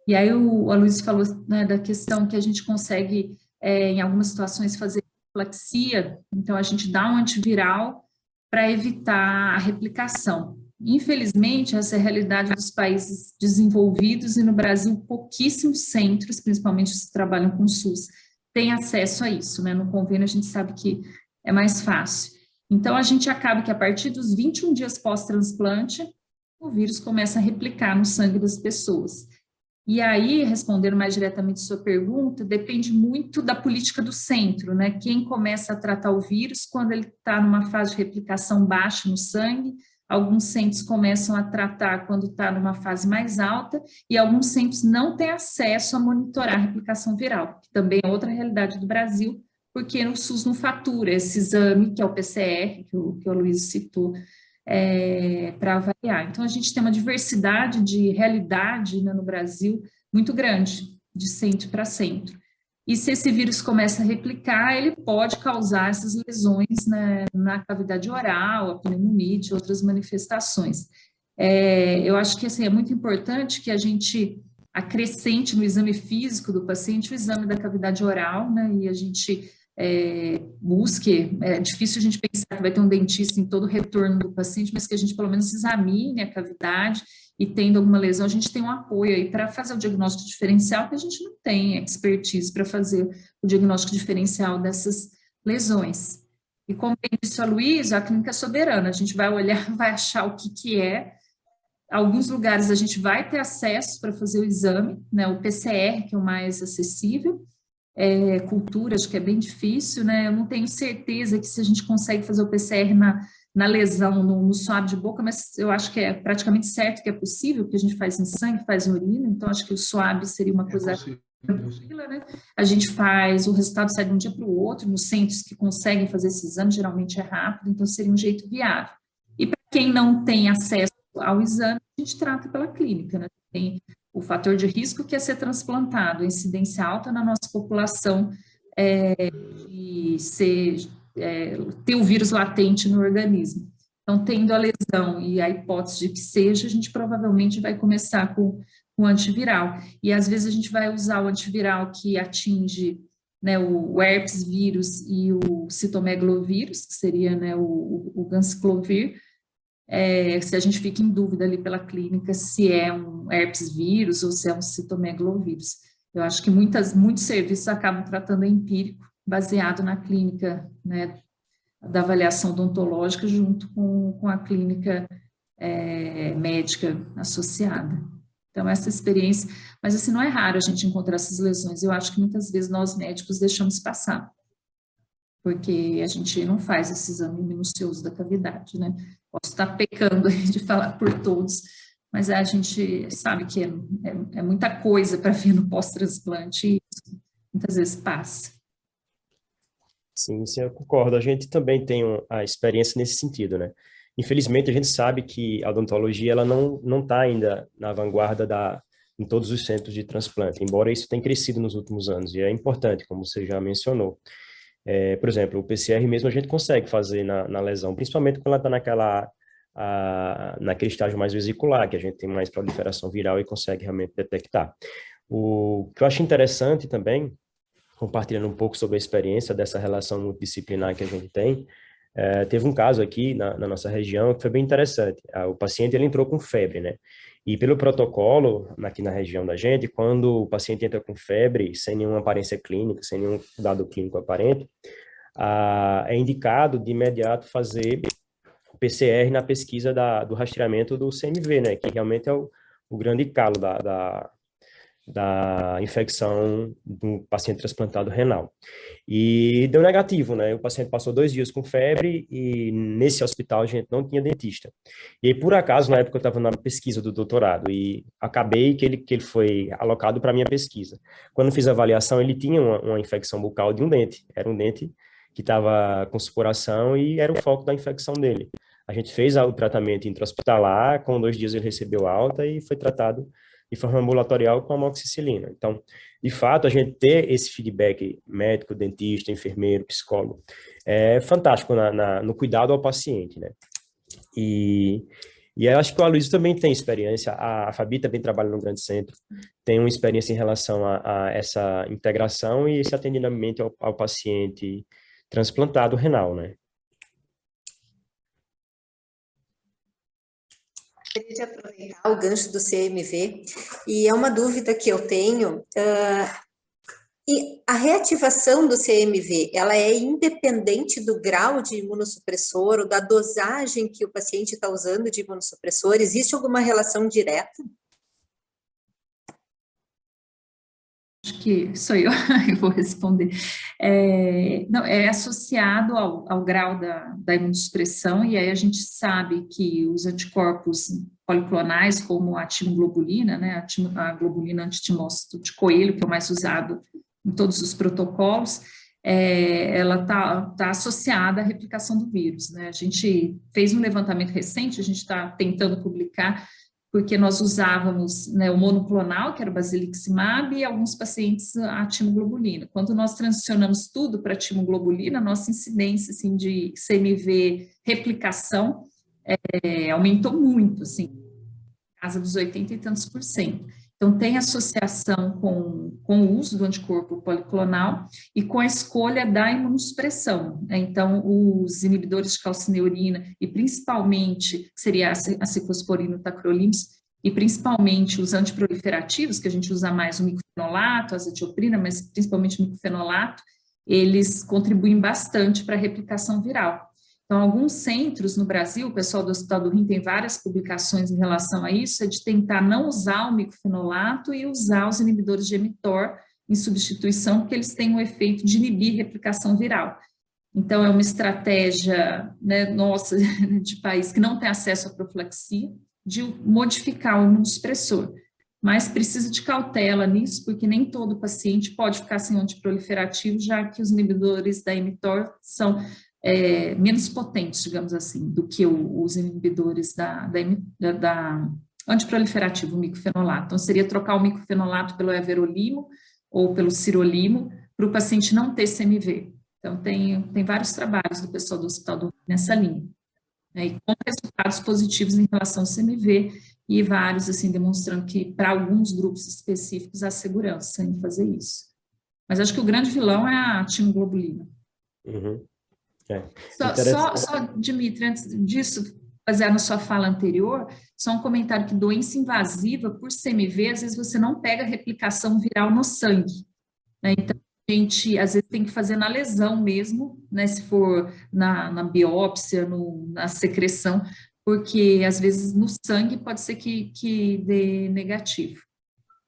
E aí o Aloysio falou, né, da questão que a gente consegue, em algumas situações, fazer profilaxia, então a gente dá um antiviral para evitar a replicação. Infelizmente, essa é a realidade dos países desenvolvidos, e no Brasil pouquíssimos centros, principalmente os que trabalham com SUS, têm acesso a isso, né? No convênio a gente sabe que é mais fácil. Então a gente acaba que a partir dos 21 dias pós-transplante, o vírus começa a replicar no sangue das pessoas. E aí, respondendo mais diretamente a sua pergunta, depende muito da política do centro, né? Quem começa a tratar o vírus quando ele está numa fase de replicação baixa no sangue, alguns centros começam a tratar quando está numa fase mais alta, e alguns centros não têm acesso a monitorar a replicação viral, que também é outra realidade do Brasil, porque o SUS não fatura esse exame, que é o PCR, que o Aloysio citou, para avaliar. Então, a gente tem uma diversidade de realidade, né, no Brasil muito grande, de centro para centro. E se esse vírus começa a replicar, ele pode causar essas lesões, né, na cavidade oral, a pneumonite, outras manifestações. Eu acho que assim, é muito importante que a gente acrescente no exame físico do paciente o exame da cavidade oral, né, e a gente busque, é difícil a gente pensar que vai ter um dentista em todo o retorno do paciente, mas que a gente pelo menos examine a cavidade e tendo alguma lesão, a gente tem um apoio aí para fazer o diagnóstico diferencial, que a gente não tem expertise para fazer o diagnóstico diferencial dessas lesões. E como bem disse a Luísa, a clínica é soberana, a gente vai olhar, vai achar o que é. Alguns lugares a gente vai ter acesso para fazer o exame, né, o PCR, que é o mais acessível, cultura, acho que é bem difícil, né? Eu não tenho certeza que se a gente consegue fazer o PCR na lesão, no suave de boca, mas eu acho que é praticamente certo que é possível, porque a gente faz em sangue, faz em urina, então acho que o suave seria uma coisa tranquila, né? A gente faz, o resultado sai de um dia para o outro, nos centros que conseguem fazer esse exame, geralmente é rápido, então seria um jeito viável. E para quem não tem acesso ao exame, a gente trata pela clínica, né? Tem o fator de risco que é ser transplantado, a incidência alta na nossa população de ter o vírus latente no organismo. Então, tendo a lesão e a hipótese de que seja, a gente provavelmente vai começar com o antiviral. E às vezes a gente vai usar o antiviral que atinge, né, o herpes vírus e o citomegalovírus, que seria, né, o ganciclovir, se a gente fica em dúvida ali pela clínica se é um herpes vírus ou se é um citomegalovírus. Eu acho que muitos serviços acabam tratando empírico, baseado na clínica, né, da avaliação odontológica junto com a clínica médica associada. Então, essa experiência, mas assim, não é raro a gente encontrar essas lesões, eu acho que muitas vezes nós médicos deixamos passar, porque a gente não faz esse exame minucioso da cavidade, né? Posso estar pecando de falar por todos, mas a gente sabe que é muita coisa para vir no pós-transplante e isso muitas vezes passa. Sim, eu concordo. A gente também tem a experiência nesse sentido, né? Infelizmente, a gente sabe que a odontologia ela não está ainda na vanguarda em todos os centros de transplante, embora isso tenha crescido nos últimos anos, e é importante, como você já mencionou. Por exemplo, o PCR mesmo a gente consegue fazer na lesão, principalmente quando ela está naquele estágio mais vesicular, que a gente tem mais proliferação viral e consegue realmente detectar. O que eu acho interessante também, compartilhando um pouco sobre a experiência dessa relação multidisciplinar que a gente tem, teve um caso aqui na nossa região que foi bem interessante. O paciente ele entrou com febre, né? E pelo protocolo, aqui na região da gente, quando o paciente entra com febre, sem nenhuma aparência clínica, sem nenhum dado clínico aparente, é indicado de imediato fazer PCR na pesquisa do rastreamento do CMV, né? Que realmente é o grande calo da infecção do paciente transplantado renal. E deu negativo, né? O paciente passou 2 dias com febre e nesse hospital a gente não tinha dentista. E aí, por acaso, na época eu estava na pesquisa do doutorado e acabei que ele foi alocado para a minha pesquisa. Quando fiz a avaliação, ele tinha uma infecção bucal de um dente. Era um dente que estava com supuração e era o foco da infecção dele. A gente fez o tratamento intra-hospitalar, com 2 dias ele recebeu alta e foi tratado de forma ambulatorial com amoxicilina. Então, de fato, a gente ter esse feedback médico, dentista, enfermeiro, psicólogo, é fantástico no cuidado ao paciente, né? E eu acho que o Aloysio também tem experiência, a Fabi também trabalha no grande centro, tem uma experiência em relação a essa integração e esse atendimento ao paciente transplantado renal, né? Gostaria de aproveitar o gancho do CMV, e é uma dúvida que eu tenho, E a reativação do CMV, ela é independente do grau de imunossupressor ou da dosagem que o paciente está usando de imunossupressor? Existe alguma relação direta? Acho que sou eu, eu vou responder. Não, é associado ao grau da imunossupressão, e aí a gente sabe que os anticorpos policlonais, como a timoglobulina, né, a globulina antitimócito de coelho, que é o mais usado em todos os protocolos, ela está associada à replicação do vírus, né? A gente fez um levantamento recente, a gente está tentando publicar, porque nós usávamos, né, o monoclonal, que era o basiliximab, e alguns pacientes a timoglobulina. Quando nós transicionamos tudo para a timoglobulina, a nossa incidência, assim, de CMV replicação aumentou muito, assim, casa dos 80 e tantos %. Então, tem associação com o uso do anticorpo policlonal e com a escolha da imunossupressão, né? Então, os inibidores de calcineurina e principalmente, que seria a ciclosporina, o tacrolimus, e principalmente os antiproliferativos, que a gente usa mais o micofenolato, a azatioprina, mas principalmente o micofenolato, eles contribuem bastante para a replicação viral. Então, alguns centros no Brasil, o pessoal do Hospital do Rim tem várias publicações em relação a isso, é de tentar não usar o micofenolato e usar os inibidores de mTOR em substituição, porque eles têm o efeito de inibir replicação viral. Então, é uma estratégia, né, nossa, de país que não tem acesso à profilaxia, de modificar o imunossupressor. Mas precisa de cautela nisso, porque nem todo paciente pode ficar sem antiproliferativo, já que os inibidores da mTOR são menos potentes, digamos assim, do que os inibidores da antiproliferativo, o micofenolato. Então, seria trocar o micofenolato pelo everolimo ou pelo sirolimo para o paciente não ter CMV. Então, tem vários trabalhos do pessoal do Hospital do Rim nessa linha, né, e com resultados positivos em relação ao CMV e vários, assim, demonstrando que para alguns grupos específicos há segurança em fazer isso. Mas acho que o grande vilão é a timoglobulina. Uhum. Só, Dimitri, antes disso, baseado na sua fala anterior, só um comentário que doença invasiva por CMV, às vezes você não pega replicação viral no sangue, né? Então, a gente, às vezes, tem que fazer na lesão mesmo, né? Se for na biópsia, na secreção, porque, às vezes, no sangue pode ser que dê negativo.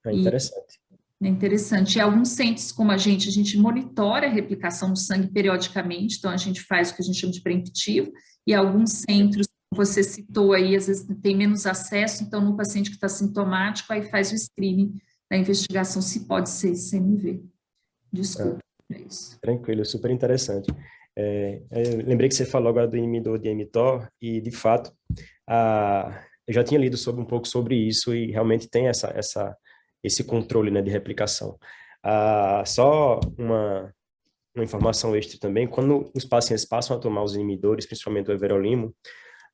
É interessante. É interessante. E alguns centros, como a gente monitora a replicação do sangue periodicamente, então a gente faz o que a gente chama de preemptivo, e alguns centros, como você citou aí, às vezes tem menos acesso, então no paciente que está sintomático, aí faz o screening da investigação se pode ser CMV. Desculpa, é isso. Tranquilo, super interessante. Eu lembrei que você falou agora do inibidor de mTOR, e de fato, eu já tinha lido um pouco sobre isso, e realmente tem esse controle, né, de replicação. Só uma informação extra também, quando os pacientes passam a tomar os inibidores, principalmente o everolimo,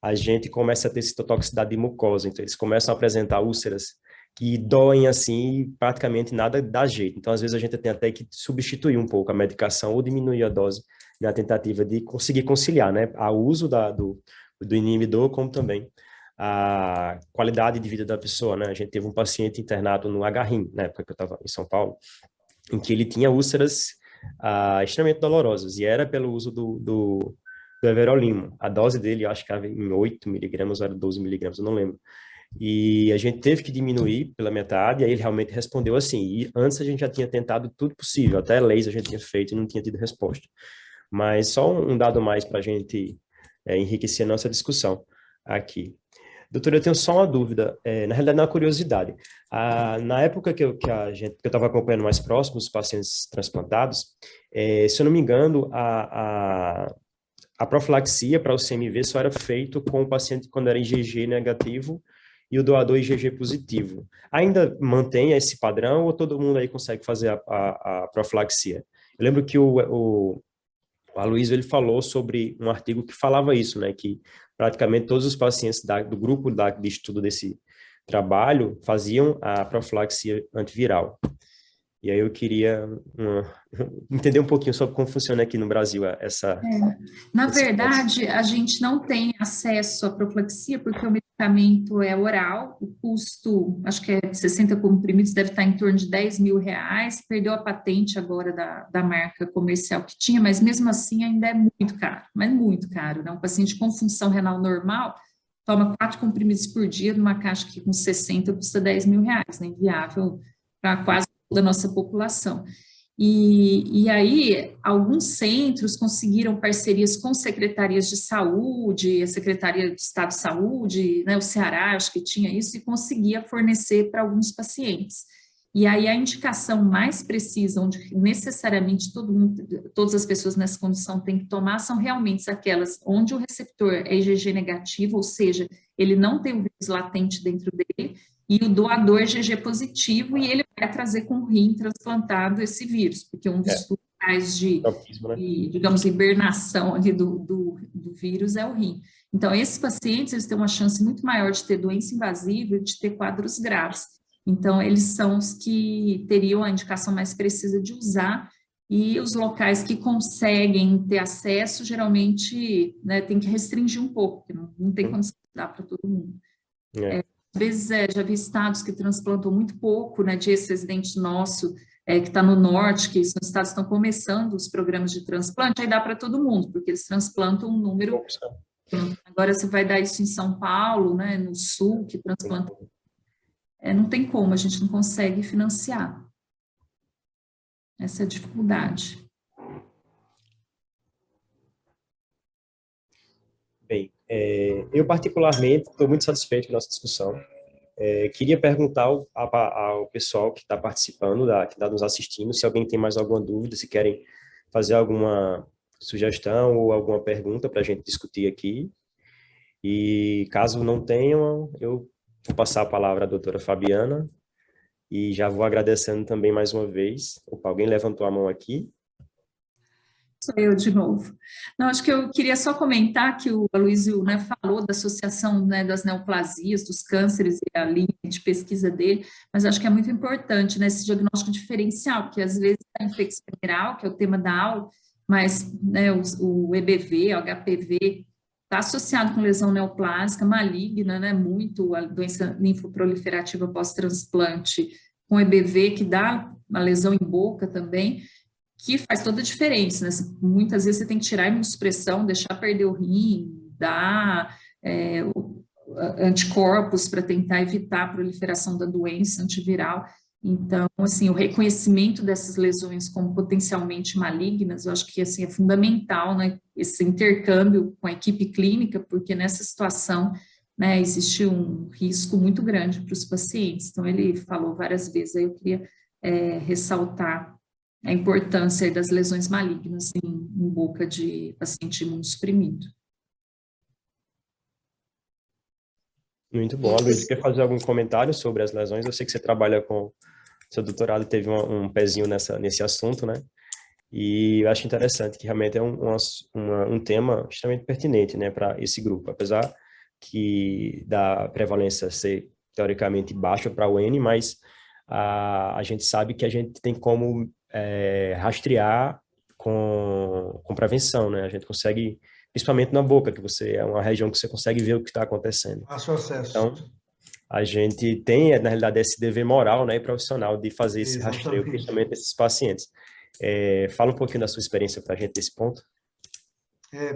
a gente começa a ter citotoxicidade de mucosa, então eles começam a apresentar úlceras que doem assim e praticamente nada dá jeito. Então, às vezes, a gente tem até que substituir um pouco a medicação ou diminuir a dose na tentativa de conseguir conciliar, né, o uso do inibidor, como também a qualidade de vida da pessoa, né? A gente teve um paciente internado no H-Rim, na época que eu estava em São Paulo, em que ele tinha úlceras extremamente dolorosas, e era pelo uso do everolimo. A dose dele, eu acho que era em 8 miligramas, ou era 12 miligramas, eu não lembro. E a gente teve que diminuir pela metade, e aí ele realmente respondeu assim, e antes a gente já tinha tentado tudo possível, até laser a gente tinha feito e não tinha tido resposta. Mas só um dado mais para a gente enriquecer a nossa discussão aqui. Doutora, eu tenho só uma dúvida, na realidade é uma curiosidade. Na época que eu estava acompanhando mais próximo os pacientes transplantados, se eu não me engano, a profilaxia para o CMV só era feito com o paciente quando era IgG negativo e o doador IgG positivo. Ainda mantém esse padrão ou todo mundo aí consegue fazer a profilaxia? Eu lembro que o Aloysio, ele falou sobre um artigo que falava isso, né, que praticamente todos os pacientes do grupo de estudo desse trabalho faziam a profilaxia antiviral. E aí eu queria entender um pouquinho sobre como funciona aqui no Brasil essa... Na verdade, a gente não tem acesso à profilaxia porque o medicamento é oral, o custo, acho que é 60 comprimidos, deve estar em torno de R$ 10.000, perdeu a patente agora da marca comercial que tinha, mas mesmo assim ainda é muito caro, mas muito caro, né? Um paciente com função renal normal toma 4 comprimidos por dia numa caixa que com 60 custa R$ 10.000, né? Inviável para quase toda a nossa população. E aí, alguns centros conseguiram parcerias com secretarias de saúde, a Secretaria de Estado de Saúde, né, o Ceará, acho que tinha isso, e conseguia fornecer para alguns pacientes. E aí, a indicação mais precisa, onde necessariamente todas as pessoas nessa condição têm que tomar, são realmente aquelas onde o receptor é IgG negativo, ou seja, ele não tem o vírus latente dentro dele, e o doador é IgG positivo, e ele vai trazer com o rim transplantado esse vírus, porque um dos locais de, digamos, hibernação ali do vírus é o rim. Então, esses pacientes, eles têm uma chance muito maior de ter doença invasiva e de ter quadros graves. Então, eles são os que teriam a indicação mais precisa de usar, e os locais que conseguem ter acesso, geralmente, né, tem que restringir um pouco, porque não tem condição de dar para todo mundo. Às vezes, já vi estados que transplantam muito pouco, né, de ex-residente nosso, que está no norte, que os estados estão começando os programas de transplante, aí dá para todo mundo, porque eles transplantam um número... Agora, você vai dar isso em São Paulo, né, no sul, que transplantam... não tem como, a gente não consegue financiar. Essa é a dificuldade. Bem, eu particularmente estou muito satisfeito com a nossa discussão. Queria perguntar ao pessoal que está participando, que está nos assistindo, se alguém tem mais alguma dúvida, se querem fazer alguma sugestão ou alguma pergunta para a gente discutir aqui. E caso não tenham, eu vou passar a palavra à doutora Fabiana e já vou agradecendo também mais uma vez. Opa, alguém levantou a mão aqui. Sou eu de novo. Não, acho que eu queria só comentar que o Aloysio, né, falou da associação, né, das neoplasias, dos cânceres e a linha de pesquisa dele, mas acho que é muito importante, né, esse diagnóstico diferencial, porque às vezes a infecção viral, que é o tema da aula, mas, né, o EBV, o HPV, está associado com lesão neoplásica maligna, né, muito a doença linfoproliferativa pós-transplante, com EBV, que dá uma lesão em boca também, que faz toda a diferença, né? Muitas vezes você tem que tirar a imunossupressão, deixar perder o rim, dar anticorpos para tentar evitar a proliferação da doença antiviral. Então, assim, o reconhecimento dessas lesões como potencialmente malignas, eu acho que, assim, é fundamental, né, esse intercâmbio com a equipe clínica, porque nessa situação, né, existe um risco muito grande para os pacientes. Então, ele falou várias vezes, aí eu queria ressaltar a importância das lesões malignas em boca de paciente imunossuprimido. Muito bom. Luiz, quer fazer algum comentário sobre as lesões? Eu sei que você trabalha com... Seu doutorado teve um pezinho nesse assunto, né? E eu acho interessante que realmente é um tema extremamente pertinente, né, para esse grupo. Apesar da prevalência ser teoricamente baixa para o N, mas a gente sabe que a gente tem como rastrear com prevenção, né? A gente consegue, principalmente na boca, que é uma região que você consegue ver o que está acontecendo. Fácil acesso. Então, a gente tem, na realidade, esse dever moral, né, e profissional de fazer esse rastreio, principalmente desses pacientes. Fala um pouquinho da sua experiência para a gente nesse ponto.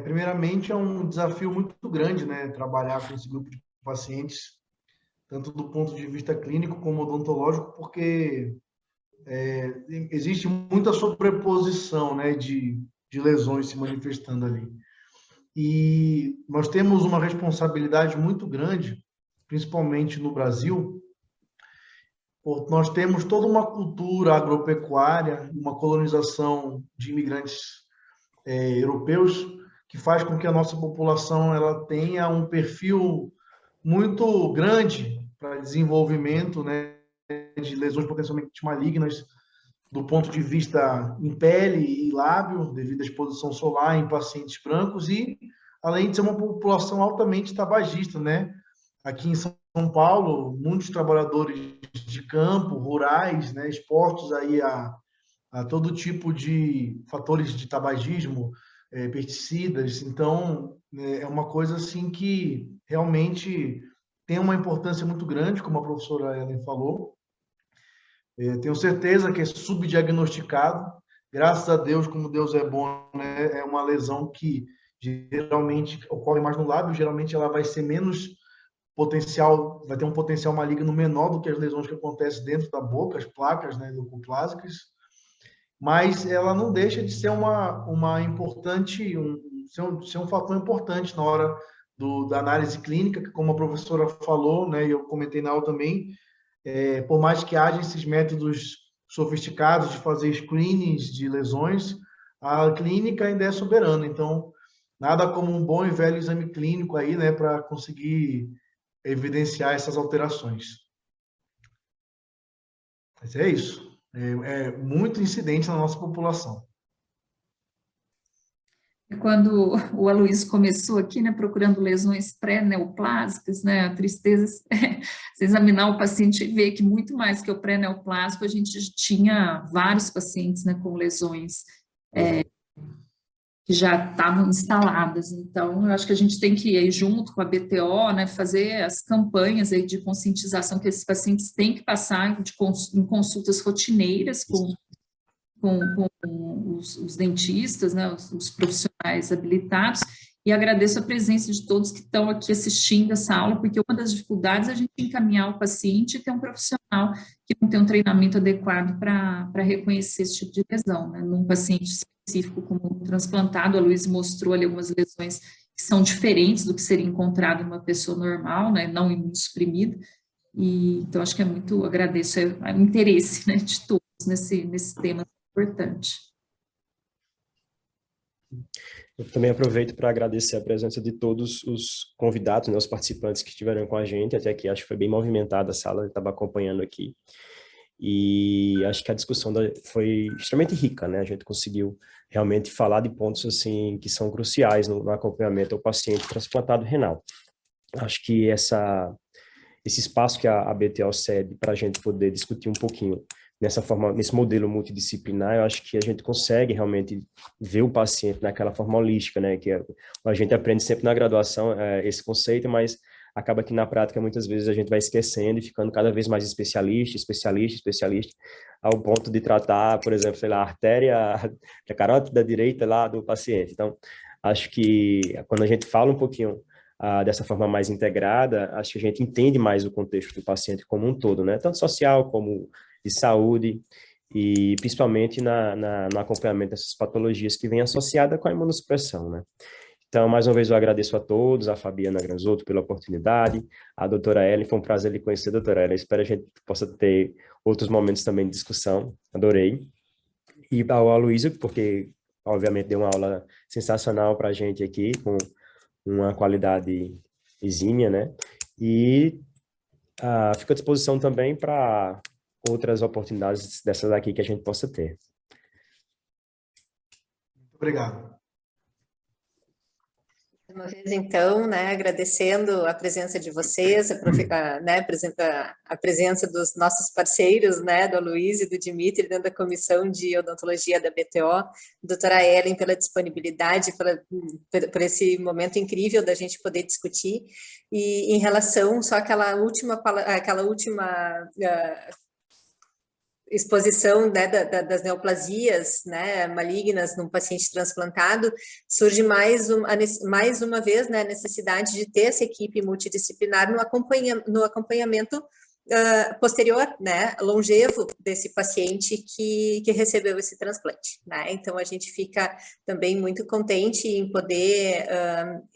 Primeiramente, é um desafio muito grande, né, trabalhar com esse grupo de pacientes, tanto do ponto de vista clínico como odontológico, porque existe muita sobreposição, né, de lesões se manifestando ali. E nós temos uma responsabilidade muito grande, principalmente no Brasil. Nós temos toda uma cultura agropecuária, uma colonização de imigrantes europeus, que faz com que a nossa população ela tenha um perfil muito grande para desenvolvimento, né, de lesões potencialmente malignas, do ponto de vista em pele e lábio, devido à exposição solar em pacientes brancos, e além de ser uma população altamente tabagista, né? Aqui em São São Paulo, muitos trabalhadores de campo, rurais, né, expostos aí a todo tipo de fatores de tabagismo, pesticidas. Então, é uma coisa assim que realmente tem uma importância muito grande, como a professora Ellen falou. Tenho certeza que é subdiagnosticado. Graças a Deus, como Deus é bom, né? É uma lesão que geralmente ocorre mais no lábio, geralmente ela vai ser menos potencial, vai ter um potencial maligno menor do que as lesões que acontecem dentro da boca, as placas, né, leucoplásicas, mas ela não deixa de ser uma importante, ser um fator importante na hora da análise clínica, que como a professora falou, né, e eu comentei na aula também, por mais que haja esses métodos sofisticados de fazer screenings de lesões, a clínica ainda é soberana. Então, nada como um bom e velho exame clínico aí, né, para conseguir evidenciar essas alterações. Mas é isso. É muito incidente na nossa população. Quando o Aloysio começou aqui, né, procurando lesões pré-neoplásicas, né, a tristeza é se examinar o paciente e ver que muito mais que o pré-neoplásico, a gente tinha vários pacientes, né, com lesões que já estavam instaladas. Então, eu acho que a gente tem que ir junto com a BTO, né, fazer as campanhas aí de conscientização que esses pacientes têm que passar em consultas rotineiras com os dentistas, né, os profissionais habilitados, e agradeço a presença de todos que estão aqui assistindo essa aula, porque uma das dificuldades é a gente encaminhar o paciente e ter um profissional que não tem um treinamento adequado para reconhecer esse tipo de lesão, né, num paciente específico como o transplantado. A Luísa mostrou ali algumas lesões que são diferentes do que seria encontrado em uma pessoa normal, né, não imunossuprimida, e então acho que agradeço o interesse, né, de todos nesse tema importante. Eu também aproveito para agradecer a presença de todos os convidados, né, os participantes que estiveram com a gente até aqui. Acho que foi bem movimentada a sala, eu estava acompanhando aqui. E acho que a discussão foi extremamente rica, né? A gente conseguiu realmente falar de pontos assim que são cruciais no acompanhamento ao paciente transplantado renal. Acho que esse espaço que a BTO cede para a gente poder discutir um pouquinho nesse modelo multidisciplinar, eu acho que a gente consegue realmente ver o paciente naquela forma holística, né? Que a gente aprende sempre na graduação esse conceito, mas acaba que na prática muitas vezes a gente vai esquecendo e ficando cada vez mais especialista, ao ponto de tratar, por exemplo, sei lá, a artéria da carótida direita lá do paciente. Então, acho que quando a gente fala um pouquinho dessa forma mais integrada, acho que a gente entende mais o contexto do paciente como um todo, né? Tanto social como de saúde, e principalmente no acompanhamento dessas patologias que vêm associadas com a imunossupressão, né? Então, mais uma vez, eu agradeço a todos, a Fabiana Granzotto pela oportunidade, a doutora Ellen, foi um prazer lhe conhecer, doutora Ellen, espero que a gente possa ter outros momentos também de discussão, adorei. E ao Aloysio, porque, obviamente, deu uma aula sensacional para a gente aqui, com uma qualidade exímia, né? E fico à disposição também para outras oportunidades dessas aqui que a gente possa ter. Muito obrigado. Uma vez, então, né, agradecendo a presença de vocês, a presença dos nossos parceiros, né, do Aloysio e do Dimitri, dentro da comissão de odontologia da BTO, doutora Ellen, pela disponibilidade, por esse momento incrível da gente poder discutir, e em relação só àquela última exposição, né, das neoplasias, né, malignas num paciente transplantado, surge mais uma vez, né, a necessidade de ter essa equipe multidisciplinar no acompanhamento posterior, né, longevo desse paciente que recebeu esse transplante, né? Então a gente fica também muito contente em poder,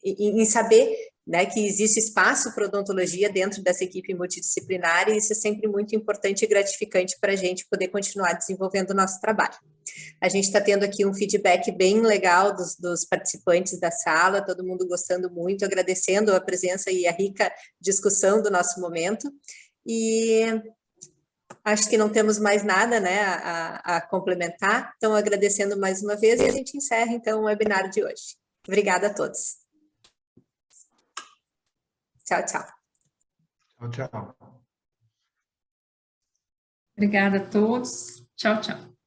em saber, né, que existe espaço para odontologia dentro dessa equipe multidisciplinar, e isso é sempre muito importante e gratificante para a gente poder continuar desenvolvendo o nosso trabalho. A gente está tendo aqui um feedback bem legal dos participantes da sala, todo mundo gostando muito, agradecendo a presença e a rica discussão do nosso momento, e acho que não temos mais nada, né, a complementar, então agradecendo mais uma vez, e a gente encerra então o webinar de hoje. Obrigada a todos. Tchau, tchau. Tchau, tchau. Obrigada a todos. Tchau, tchau.